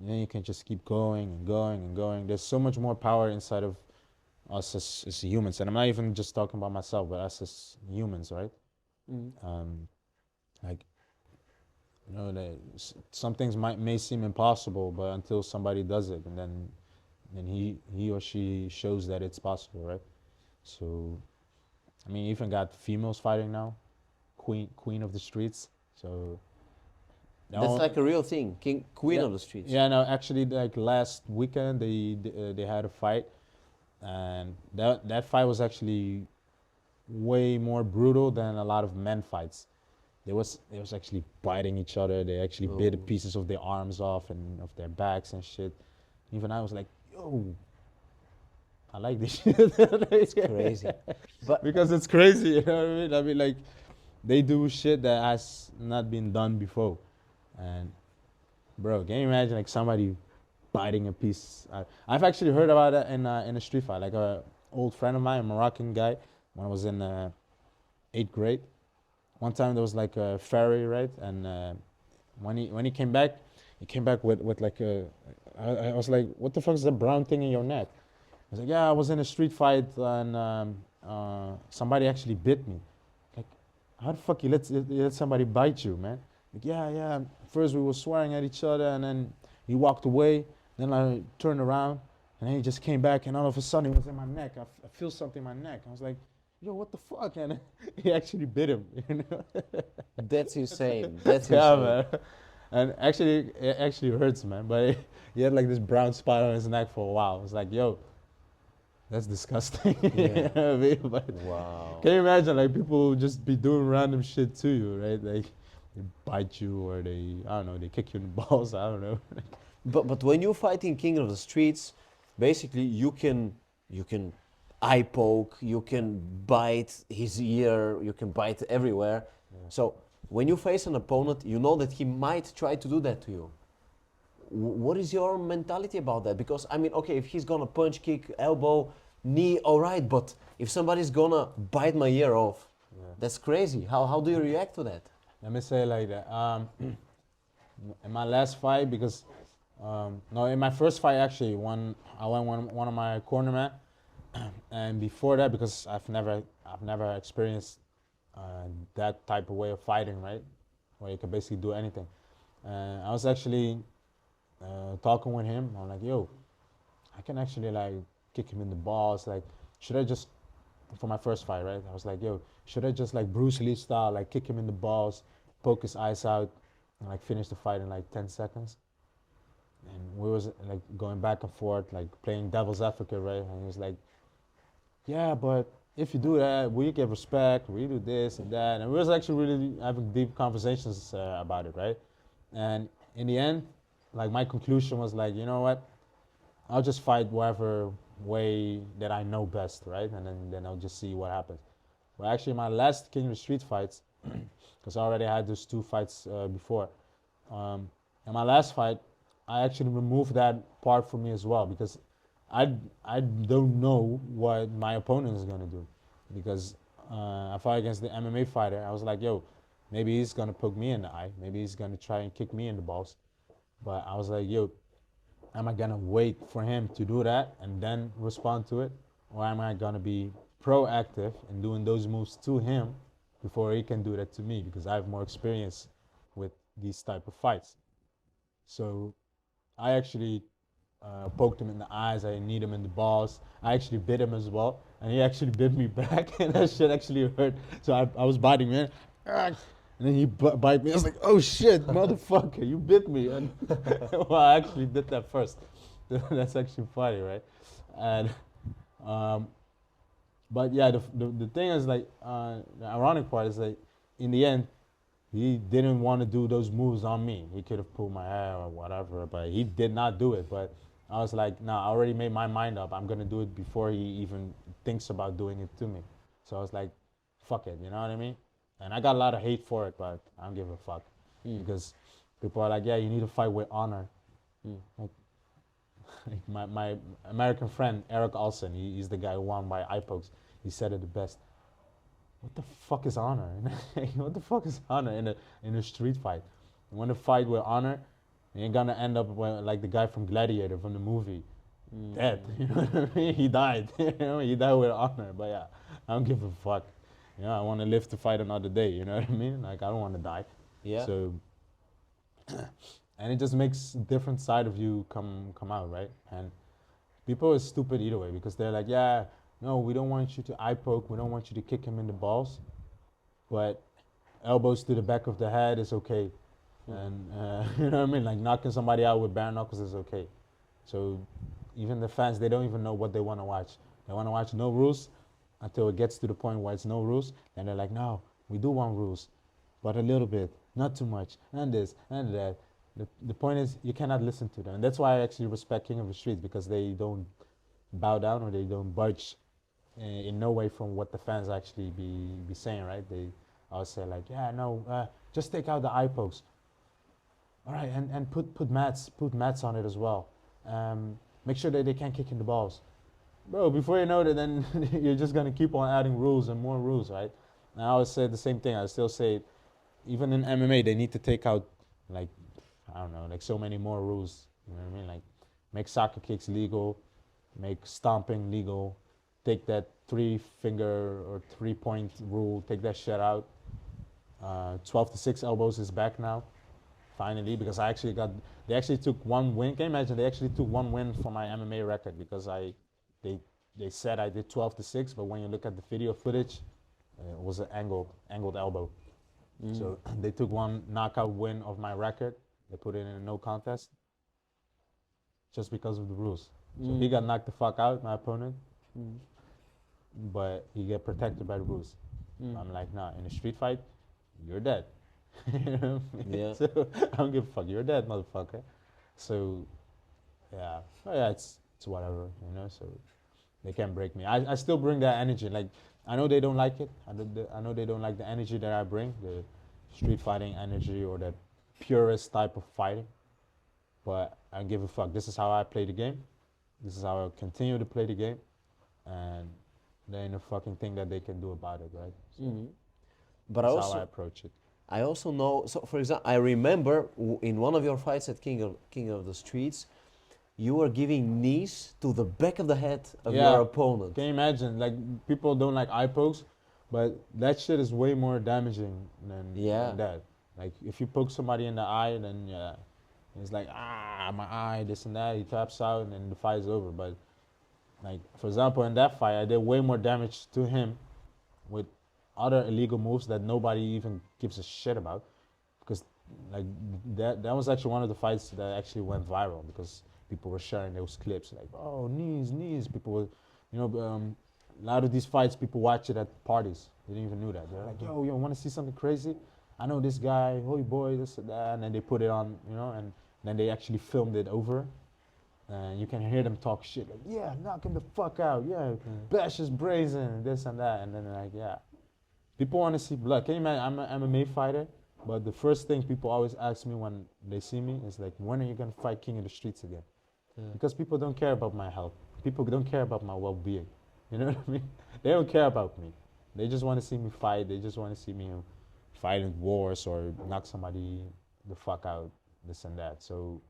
B: then you can just keep going and going and going. There's so much more power inside of us as humans, and I'm not even just talking about myself, but us as humans, right?
A: Mhm.
B: Um, like you know, some things may seem impossible, but until somebody does it, and then he or she shows that it's possible, right? So I mean, even got females fighting now, queen of the streets. So
A: That's
B: now,
A: like a real thing, King, Queen
B: yeah,
A: of the Streets.
B: yeah. No, actually, like last weekend they had a fight, and that fight was actually way more brutal than a lot of men fights. They was actually biting each other. They actually bit
A: Oh,
B: pieces of their arms off and of their backs and shit. Even I was like, yo, I like this
A: it's
B: shit.
A: crazy. But
B: Because it's crazy, you know what I mean? I mean, like, they do shit that has not been done before. And, bro, can you imagine, like, somebody biting a piece? I've actually heard about that in a street fight. Like, a old friend of mine, a Moroccan guy, when I was in eighth grade. One time there was, like, a ferry, right? And when he came back with like a. I was like, what the fuck is that brown thing in your neck? I was like, yeah, I was in a street fight and somebody actually bit me. Like, how the fuck you let somebody bite you, man? Like, yeah, yeah. First we were swearing at each other, and then he walked away. Then I turned around, and then he just came back, and all of a sudden he was in my neck. I feel something in my neck. I was like, yo, what the fuck? And he actually bit him. You know?
A: that's insane. That's
B: Yeah,
A: insane.
B: man. And actually, it actually hurts, man. But he had like this brown spot on his neck for a while. I was like, yo, that's disgusting. You
A: Yeah.
B: know what I mean? But
A: Wow.
B: can you imagine like people just be doing random shit to you, right? Like they bite you or they I don't know, they kick you in the balls, I don't know.
A: But when you fight in King of the Streets, basically you can eye poke, you can bite his ear, you can bite everywhere.
B: Yeah.
A: So when you face an opponent, you know that he might try to do that to you. What is your mentality about that? Because I mean, okay, if he's gonna punch, kick, elbow, knee, all right. But if somebody's gonna bite my ear off,
B: Yeah.
A: that's crazy. How do you react to that?
B: Let me say it like that. In my last fight, because no, in my first fight actually, I went one of my cornerman, and before that, because I've never experienced that type of way of fighting, right? Where you can basically do anything. I was actually talking with him. I'm like, yo, I can actually like kick him in the balls. Like, should I just for my first fight, right? I was like, yo, should I just like Bruce Lee style, like kick him in the balls, poke his eyes out, and like finish the fight in like 10 seconds? And we was like going back and forth, like playing devil's advocate, right? And he was like, yeah, but
C: if you do that, will you get respect? Will you do this and that? And we was actually really having deep conversations about it, right? And in the end, like my conclusion was like, you know what? I'll just fight whatever way that I know best, right? And then I'll just see what happens. But actually, my last King of the Street fights, because I already had those 2 fights before, and my last fight, I actually removed that part from me as well because I I don't know what my opponent is gonna do, because I fought against the MMA fighter. I was like, yo, maybe he's gonna poke me in the eye, maybe he's gonna try and kick me in the balls, but I was like, yo, am I gonna wait for him to do that and then respond to it, or am I gonna be proactive in doing those moves to him before he can do that to me because I have more experience with these type of fights. So I actually poked him in the eyes. I kneed him in the balls. I actually bit him as well, and he actually bit me back, and that shit actually hurt. So I was biting him, and then he bite me. I was like, "Oh shit, motherfucker, you bit me!" And well, I actually did that first. That's actually funny, right? And um, but yeah, the thing is like the ironic part is like in the end he didn't want to do those moves on me. He could have pulled my hair or whatever, but he did not do it. But I was like, no, I already made my mind up. I'm gonna do it before he even thinks about doing it to me. So I was like, fuck it, you know what I mean? And I got a lot of hate for it, but I don't give a fuck because people are like, yeah, you need to fight with honor. Like, my American friend Eric Olson, he's the guy who won by eye pokes. He said it the best. What the fuck is honor? What the fuck is honor in a street fight? You want to fight with honor, you ain't gonna end up like the guy from Gladiator from the movie, dead. You know what I mean? He died. You know, he died with honor. But yeah, I don't give a fuck. You know, I want to live to fight another day. You know what I mean? Like I don't want to die.
A: Yeah.
C: So, and it just makes a different side of you come out, right? And people are stupid either way because they're like, yeah, no, we don't want you to eye poke. We don't want you to kick him in the balls, but elbows to the back of the head is okay, and you know what I mean. Like knocking somebody out with bare knuckles is okay. So even the fans, they don't even know what they want to watch. They want to watch no rules until it gets to the point where it's no rules, and they're like, no, we do want rules, but a little bit, not too much, and this and that. The point is you cannot listen to them, and that's why I actually respect King of the Streets because they don't bow down or they don't budge in no way from what the fans actually be saying, right? They always say like, yeah, no, just take out the eye pokes. All right, and put mats on it as well. Make sure that they can't kick in the balls, bro. Before you know it, then you're just gonna keep on adding rules and more rules, right? And I always say the same thing. I still say, even in MMA, they need to take out like I don't know, like so many more rules. You know what I mean? Like make soccer kicks legal, make stomping legal, take that 3 finger or 3 point rule, take that shit out. 12 to 6 elbows is back now, finally, because I actually got, they actually took 1 win. Can you imagine? They actually took 1 win for my MMA record because they, they said I did 12 to 6, but when you look at the video footage, it was an angled elbow. So they took 1 knockout win of my record. They put it in a no contest just because of the rules. So he got knocked the fuck out, my opponent, but he get protected by the rules. I'm like, nah, in a street fight, you're dead. You know what I mean?
A: Yeah.
C: So I don't give a fuck. You're dead, motherfucker. So yeah, oh, yeah, it's whatever, you know. So they can't break me. I still bring that energy. Like I know they don't like it. I know they don't like the energy that I bring, the street fighting energy or that purest type of fighting. But I don't give a fuck. This is how I play the game. This is how I continue to play the game, and there ain't a fucking thing that they can do about it, right? So
A: But
C: that's how I approach it.
A: I also know. So, for example, I remember in one of your fights at King of the Streets, you were giving knees to the back of the head of
C: Yeah.
A: your opponent.
C: Can you imagine? Like people don't like eye pokes, but that shit is way more damaging
A: Yeah.
C: than that. Like if you poke somebody in the eye, then yeah, it's like my eye, this and that. He taps out, and then the fight is over. But like for example, in that fight, I did way more damage to him with other illegal moves that nobody even gives a shit about, because like that was actually one of the fights that actually went viral because people were sharing those clips like, oh, knees. People were, you know, a lot of these fights, people watch it at parties. They didn't even know that. They're like, yo, want to see something crazy? I know this guy, Hoy boy, this and that, and then they put it on, and then they actually filmed it over, and you can hear them talk shit like, yeah, knock him the fuck out, yeah, bash his brains in, this and that, and then they're like, yeah. People want to see blood. Can you imagine? I'm an MMA fighter, but the first thing people always ask me when they see me is like, when are you gonna fight King of the Streets again? Because people don't care about my health. People don't care about my well-being. You know what I mean? They don't care about me. They just want to see me fight. They just want to see me fight in wars or knock somebody the fuck out, this and that. So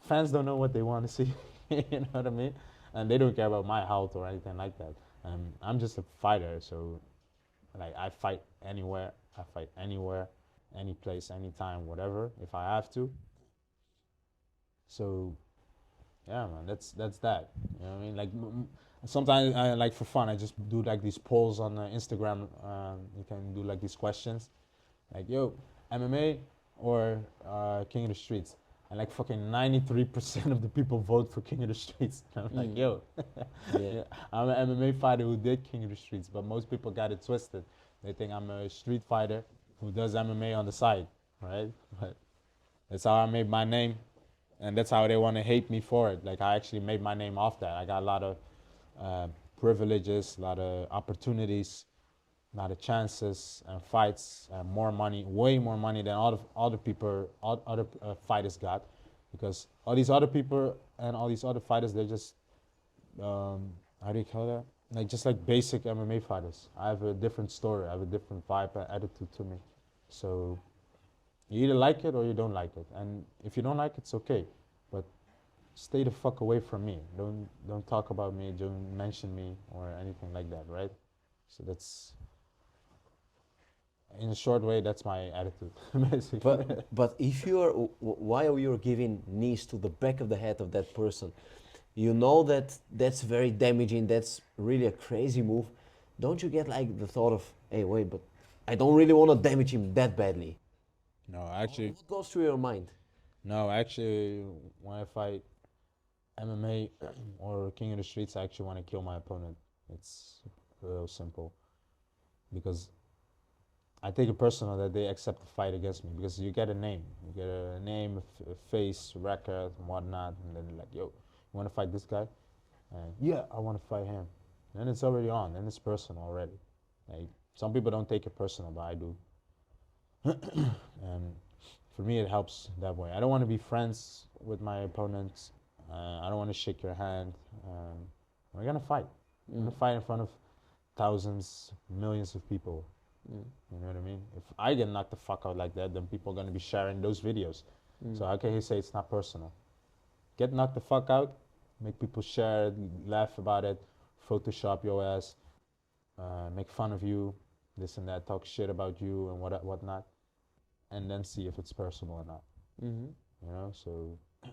C: fans don't know what they want to see. You know what I mean? And they don't care about my health or anything like that. I'm just a fighter, so like I fight anywhere. I fight anywhere, any place, anytime, whatever, if I have to. So yeah, man, that's that. You know what I mean? Like sometimes I like for fun. I just do like these polls on Instagram. You can do like these questions, like yo, MMA or King of the Streets, and like fucking 93% of the people vote for King of the Streets. And I'm like, yo, yeah, I'm an MMA fighter who did King of the Streets, but most people got it twisted. They think I'm a street fighter who does MMA on the side, right? But that's how I made my name. And that's how they want to hate me for it. Like I actually made my name off that. I got a lot of privileges, a lot of opportunities, a lot of chances and fights, more money, way more money than all the other people, all other fighters got, because all these other people and all these other fighters, they're just how do you call that? Like just like basic MMA fighters. I have a different story. I have a different vibe and attitude to me. So you either like it or you don't like it. And if you don't like it, it's okay. But stay the fuck away from me. Don't talk about me, don't mention me or anything like that, right? So that's in a short way, that's my attitude, basically.
A: But if you're while you're giving knees to the back of the head of that person, you know that that's very damaging. That's really a crazy move. Don't you get like the thought of, hey, wait, but I don't really want to damage him that badly.
C: No, actually,
A: What goes through your mind?
C: no, actually, when I fight MMA or King of the Streets, I actually want to kill my opponent. It's real simple, because I take it personal that they accept the fight against me, because you get a name, a face, record, and whatnot, and then like, yo, you want to fight this guy? And yeah, I want to fight him. Then it's already on. Then it's personal already. Like some people don't take it personal, but I do. And for me, it helps that way. I don't want to be friends with my opponents. I don't want to shake your hand. We're gonna fight. We're gonna fight in front of thousands, millions of people. You know what I mean? If I get knocked the fuck out like that, then people are gonna be sharing those videos. So how can you say it's not personal? Get knocked the fuck out, make people share it, laugh about it, Photoshop your ass, make fun of you, this and that, talk shit about you and whatnot, and then see if it's personal or not. You know, so if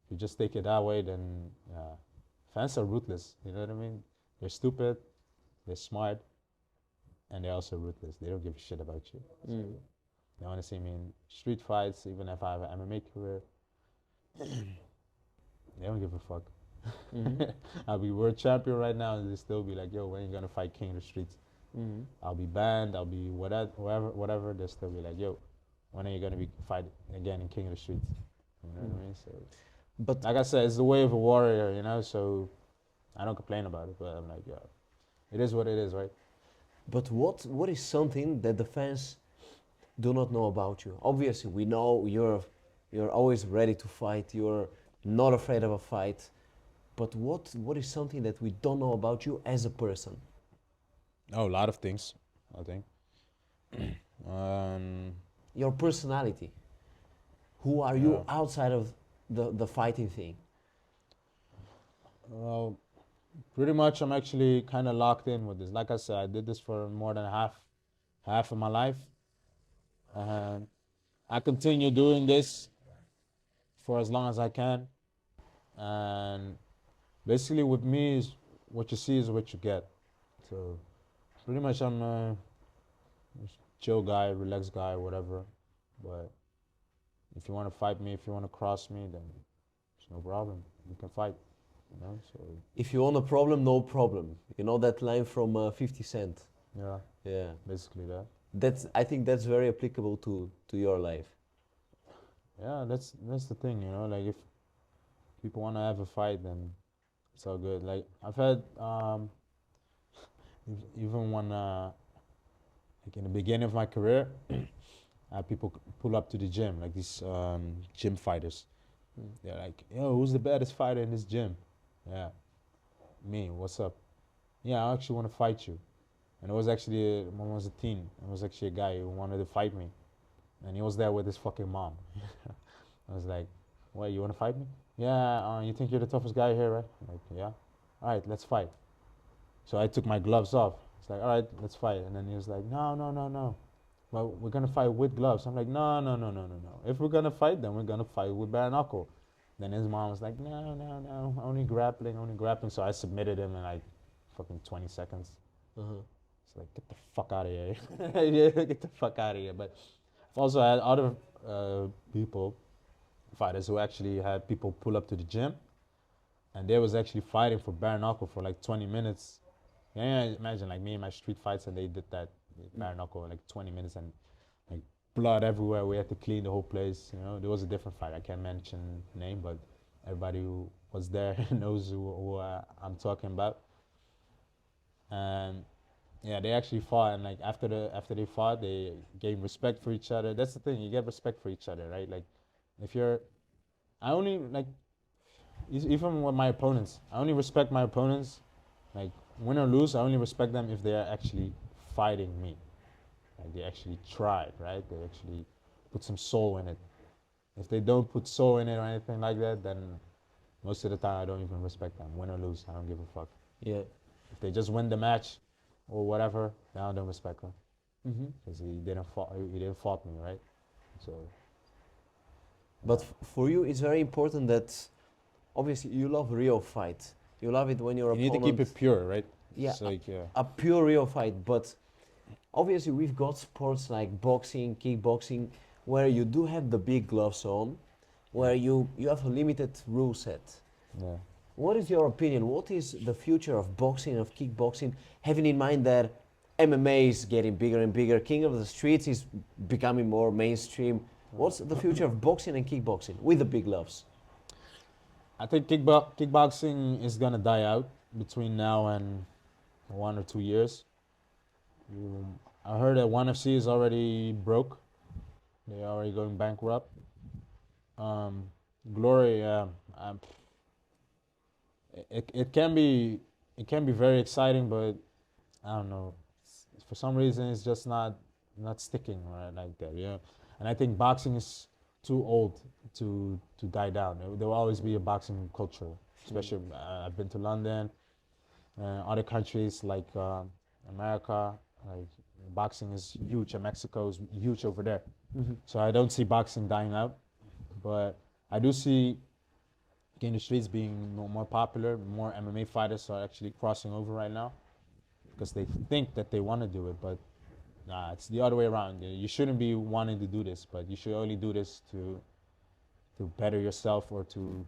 C: you just take it that way, then fans are ruthless. You know what I mean? They're stupid, they're smart, and they're also ruthless. They don't give a shit about you. So they want to see me in street fights, even if I have an MMA career. They don't give a fuck. I'll be world champion right now, and they still be like, "Yo, when are you gonna fight King of the Streets?" I'll be banned. I'll be whatever. They'll still be like, "Yo, when are you gonna be fight again in King of the Streets?" You know what I mean? So,
A: But
C: like I said, it's the way of a warrior, you know. So I don't complain about it, but I'm like, yeah, it is what it is, right?
A: but what is something that the fans do not know about you? Obviously, we know you're always ready to fight. You're not afraid of a fight. But what is something that we don't know about you as a person?
C: Oh, a lot of things, I think.
A: Your personality. Who are you outside of the fighting thing?
C: Well, pretty much, I'm actually kind of locked in with this. Like I said, I did this for more than half of my life, and I continue doing this for as long as I can. And basically, with me, is what you see is what you get. So pretty much, I'm a chill guy, relaxed guy, whatever. But if you want to fight me, if you want to cross me, then it's no problem. We can fight. you know. So
A: If you want a problem, no problem. You know that line from 50 Cent.
C: yeah,
A: Yeah.
C: basically that.
A: I think that's very applicable to your life.
C: Yeah, that's the thing, you know. Like if people want to have a fight, then it's all good. Like I've had even when like in the beginning of my career, people pull up to the gym, like these gym fighters.
A: Mm.
C: They're like, "Yo, who's the baddest fighter in this gym?" Yeah, me. What's up? Yeah, I actually want to fight you. And it was actually when I was a teen. It was actually a guy who wanted to fight me, and he was there with his fucking mom. I was like, "What? You want to fight me? Yeah. You think you're the toughest guy here, right?" I'm like, yeah. All right, let's fight. So I took my gloves off. It's like, all right, let's fight. And then he was like, no, no, no, no. Well, we're gonna fight with gloves. I'm like, no, no, no, no, no, no. If we're gonna fight, then we're gonna fight with bare knuckle. Then his mom was like, no, no, no, only grappling, only grappling. So I submitted him in like fucking 20 seconds.
A: Uh-huh.
C: It's like, get the fuck out of here. Yeah, get the fuck out of here. But I've also had other people, fighters, who actually had people pull up to the gym and they was actually fighting for bare knuckle for like 20 minutes. Yeah, imagine like me and my street fights, and they did that bare knuckle in like 20 minutes, and like blood everywhere. We had to clean the whole place. You know, there was a different fight. I can't mention name, but everybody who was there knows who I'm talking about. And yeah, they actually fought, and like after they fought, they gained respect for each other. That's the thing. You get respect for each other, right? Like if you're, I only like even with my opponents, I only respect my opponents. Like win or lose, I only respect them if they are actually fighting me. Like they actually tried, right? They actually put some soul in it. If they don't put soul in it or anything like that, then most of the time I don't even respect them. Win or lose, I don't give a fuck.
A: Yeah.
C: If they just win the match or whatever, then I don't respect them
A: Mm-hmm.
C: because he didn't fought me, right? So.
A: But for you, it's very important that obviously you love real fight. You love it when your
C: You need to
A: opponent.
C: keep it pure, right?
A: Yeah,
C: It's like
A: a pure real fight. But obviously, we've got sports like boxing, kickboxing, where you do have the big gloves on, where you have a limited rule set.
C: yeah.
A: What is your opinion? What is the future of boxing, of kickboxing, having in mind that MMA is getting bigger and bigger, King of the Streets is becoming more mainstream? What's the future of boxing and kickboxing with the big gloves?
C: I think kickboxing is gonna die out between now and 1 or 2 years. I heard that ONE FC is already broke. They're already going bankrupt. Um, Glory, it can be very exciting, but I don't know. For some reason, it's just not sticking right like that. Yeah, and I think boxing is too old to die down. There will always be a boxing culture, especially I've been to London, other countries like America. Like boxing is huge, and Mexico is huge over there. So I don't see boxing dying out, but I do see in the streets being more popular. More MMA fighters are actually crossing over right now because they think that they want to do it, but nah, it's the other way around. You shouldn't be wanting to do this, but you should only do this to better yourself or to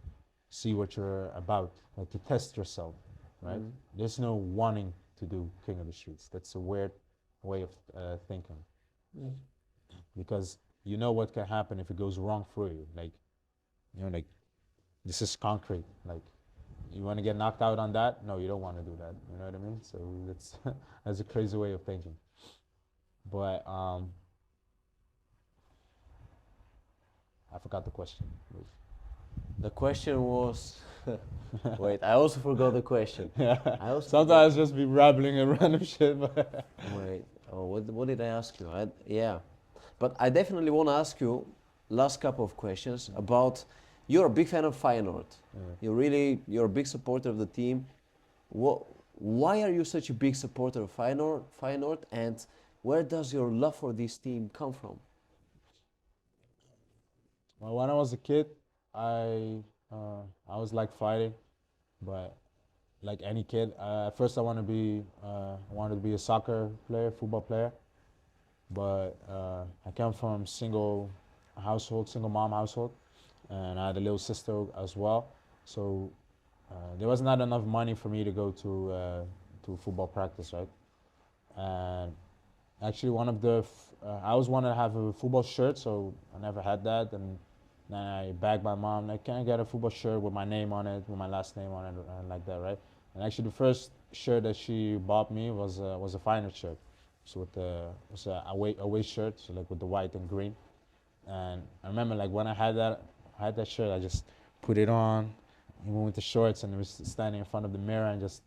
C: see what you're about, like to test yourself, right? There's no wanting to do King of the Streets. That's a weird way of thinking because you know what can happen if it goes wrong for you. Like, you know, like this is concrete. Like, you want to get knocked out on that? No, you don't want to do that. You know what I mean? So that's that's a crazy way of thinking. But I forgot the question.
A: The question was. Wait, I also forgot the question.
C: Yeah.
A: I also
C: Sometimes just be rambling and random shit. But
A: Wait, oh, what did I ask you? Yeah, but I definitely want to ask you last couple of questions about. You're a big fan of Feyenoord. You're a big supporter of the team. Why are you such a big supporter of Feyenoord, and where does your love for this team come from?
C: well, when I was a kid, I was like fighting, but like any kid, at first wanted to be a soccer player, football player, but I come from single mom household, and I had a little sister as well. So there was not enough money for me to go to football practice, right? And actually, I always wanted to have a football shirt, so I never had that. And then I begged my mom, like, can I get a football shirt with my name on it, with my last name on it, and like that, right? And actually, the first shirt that she bought me was a Feyenoord shirt, so with the was a away shirt, so like with the white and green. And I remember like when I had that shirt, I just put it on, even with the shorts, and I was standing in front of the mirror and just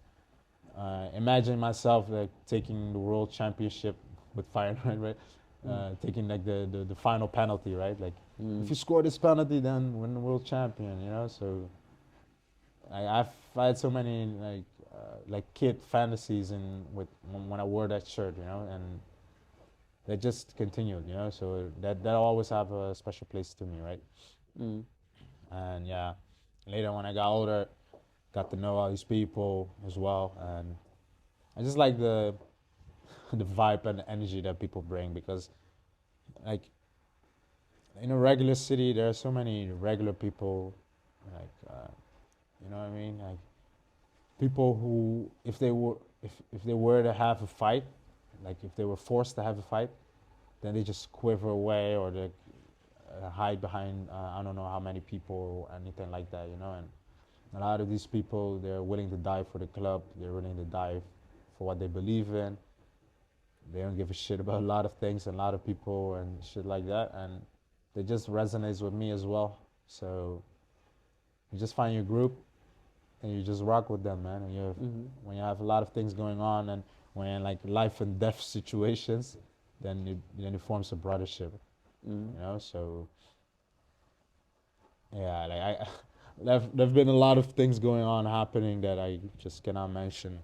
C: imagine myself like taking the world championship with Feyenoord, right? Taking like the final penalty, right? Like if you score this penalty, then win the world champion, you know. So I've had so many like kid fantasies in with when I wore that shirt, you know, and that just continued, you know. So that always have a special place to me, right?
A: Mm.
C: And yeah, later when I got older, got to know all these people as well, and I just like the the vibe and the energy that people bring because like in a regular city there are so many regular people like you know what I mean, like people who if they were to have a fight, like if they were forced to have a fight, then they just quiver away or they hide behind I don't know how many people or anything like that, you know. And a lot of these people, they're willing to die for the club, they're willing to die for what they believe in. They don't give a shit about a lot of things and a lot of people and shit like that. And it just resonates with me as well. So you just find your group and you just rock with them, man. And when you have a lot of things going on and when you're in like life and death situations, then it forms a brothership, you know. So yeah, like I. There've been a lot of things going on happening that I just cannot mention.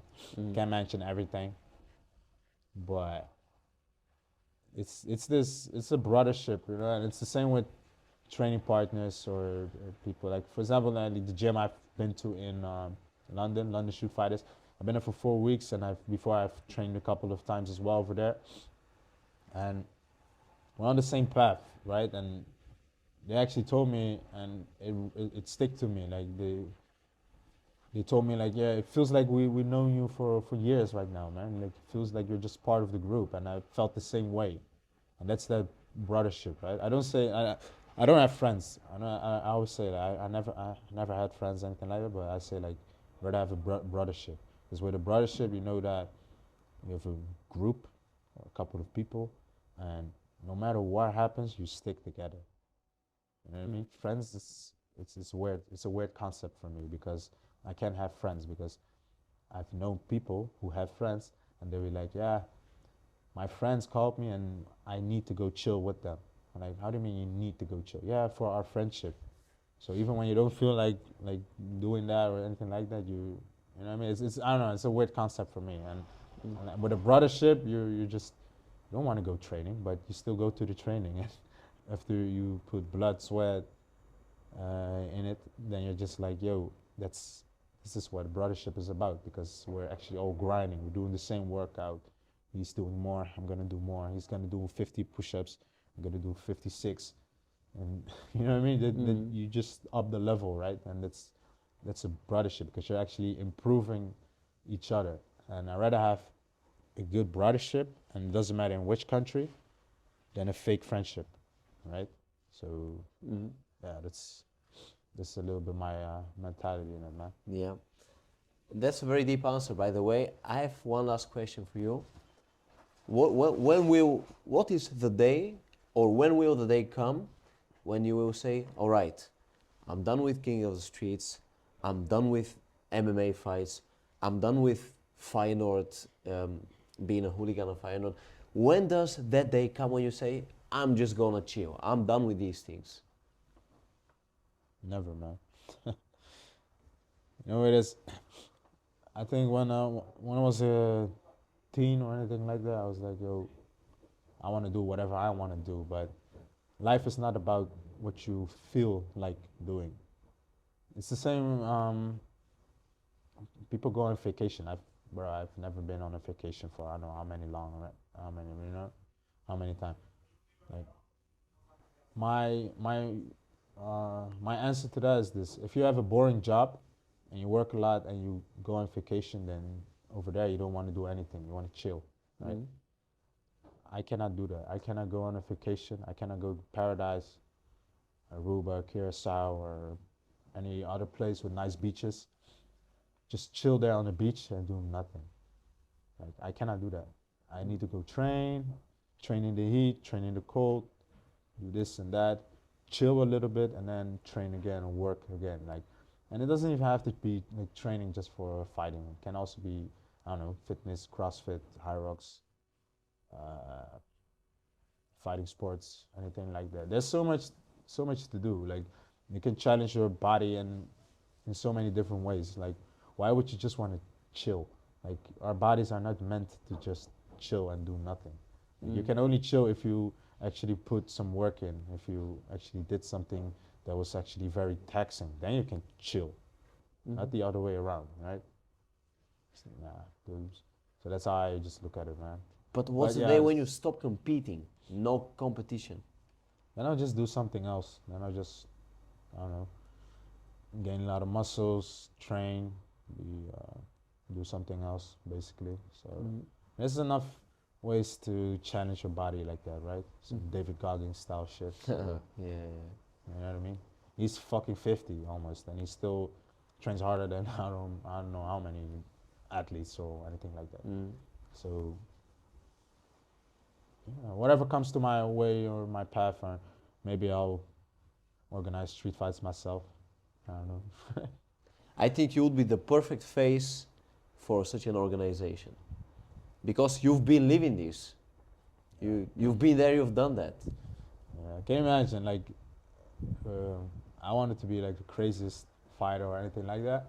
C: Can't mention everything, but it's a brothership, you know, and it's the same with training partners or people. Like for example, like the gym I've been to in London Shoot Fighters. I've been there for 4 weeks, and I've trained a couple of times as well over there, and we're on the same path, right? And they actually told me, and it stick to me. Like they told me like, yeah, it feels like we know you for years right now, man. Like it feels like you're just part of the group, and I felt the same way, and that's that brothership, right? I don't have friends. I always say that I never had friends or anything like that, but I say like rather have a brothership, because with a brothership you know that you have a group, a couple of people, and no matter what happens, you stick together. You know what I mean? Friends is it's weird. It's a weird concept for me because I can't have friends because I've known people who have friends and they were like, yeah, my friends called me and I need to go chill with them. I'm like, how do you mean you need to go chill? Yeah, for our friendship. So even when you don't feel like doing that or anything like that, you know what I mean? It's I don't know. It's a weird concept for me. And with a brothership, you just don't want to go training, but you still go to the training. And after you put blood, sweat in it, then you're just like, yo, this is what brothership is about because we're actually all grinding. We're doing the same workout. He's doing more. I'm gonna do more. He's gonna do 50 push-ups. I'm gonna do 56, and you know what I mean. That you just up the level, right? And that's a brothership because you're actually improving each other. And I rather have a good brothership, and it doesn't matter in which country, than a fake friendship, right? So yeah, that's a little bit my mentality in it, man.
A: Yeah, that's a very deep answer, by the way. I have one last question for you. What is the day, or when will the day come, when you will say, all right, I'm done with King of the Streets, I'm done with MMA fights, I'm done with Feyenoord, being a hooligan of Feyenoord. When does that day come when you say, I'm just gonna chill, I'm done with these things?
C: Never, man. You know it is. I think when I was a teen or anything like that, I was like, yo, I want to do whatever I want to do, but life is not about what you feel like doing. It's the same. People go on vacation. I've never been on a vacation for I don't know how many long, right? How many, you know, how many times. Like my answer to that is this: if you have a boring job, and you work a lot and you go on vacation, then over there you don't want to do anything. You want to chill, right?
A: Mhm.
C: I cannot do that. I cannot go on a vacation. I cannot go to Paradise, Aruba, Curacao, or any other place with nice beaches. Just chill there on the beach and do nothing. Like I cannot do that. I need to go train in the heat, train in the cold, do this and that, chill a little bit, and then train again and work again. Like, and it doesn't even have to be like training just for fighting. It can also be, I don't know, fitness, CrossFit, high rocks, uh, fighting sports, anything like that. There's so much to do. Like, you can challenge your body in so many different ways. Like, why would you just want to chill? Like, our bodies are not meant to just chill and do nothing. Like, you can only chill if you actually put some work in, if you actually did something that was actually very taxing. Then you can chill, not the other way around, right? Nah, dude. So that's how I just look at it, man.
A: But what's
C: But
A: the
C: yeah,
A: day when you stop competing? No competition.
C: then I'll just do something else. Then I'll just, I don't know, gain a lot of muscles, train, be, do something else, basically. So there's enough ways to challenge your body like that, right? Some David Goggins style shit. So,
A: Yeah.
C: you know what I mean? He's fucking 50 almost, and he still trains harder than I don't know how many athletes or anything like that. So yeah, whatever comes to my way or my path, or maybe I'll organize street fights myself. I don't know.
A: I think you would be the perfect face for such an organization because you've been living this. You've been there. You've done that.
C: Yeah, can you imagine? Like, I wanted to be like the craziest fighter or anything like that,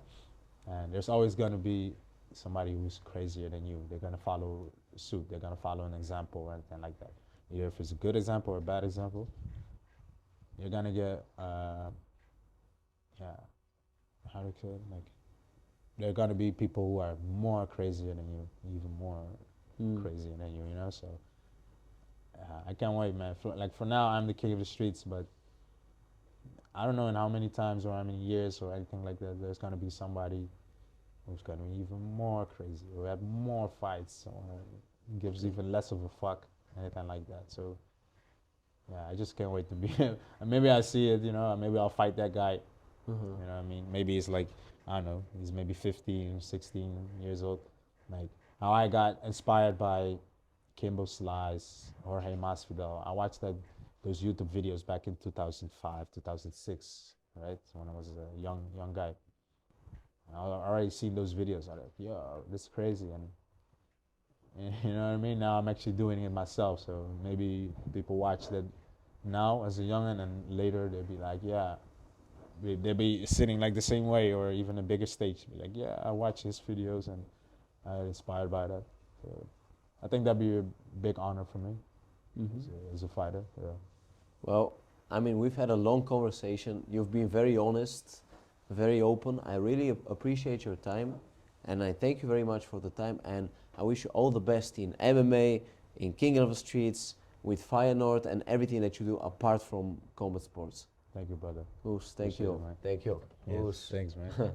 C: and there's always gonna be somebody who's crazier than you. They're gonna follow suit. They're gonna follow an example or anything like that. Either if it's a good example or a bad example, you're gonna get yeah, how do you call it? Like, there are gonna be people who are more crazier than you, even more crazier than you. You know, so I can't wait, man. For now, I'm the king of the streets, but I don't know in how many times or how many years or anything like that. There's gonna be somebody who's gonna be even more crazy, who have more fights, or gives even less of a fuck, anything like that. So yeah, I just can't wait to be. And maybe I see it, you know. Maybe I'll fight that guy. You know what I mean? Maybe he's like, I don't know, he's maybe 15, 16 years old. Like how I got inspired by Kimbo Slice, Jorge Masvidal. I watched those YouTube videos back in 2005, 2006, right? When I was a young guy. I already seen those videos. I'm like, yo, this is crazy, and you know what I mean. Now I'm actually doing it myself. So maybe people watch that now as a youngin, and later they'll be like, yeah, they'll be sitting like the same way, or even a bigger stage. Be like, yeah, I watch his videos and I was inspired by that. So I think that'd be a big honor for me as a fighter. Yeah.
A: Well, I mean, we've had a long conversation. You've been very honest, very open. I really appreciate your time, and I thank you very much for the time. And I wish you all the best in MMA, in King of the Streets, with Feyenoord, and everything that you do apart from combat sports.
C: Thank you, brother.
A: Oes, thank
C: Appreciate
A: you.
C: it, man.
A: Thank you.
C: Yes,
A: Oes.
C: thanks, man.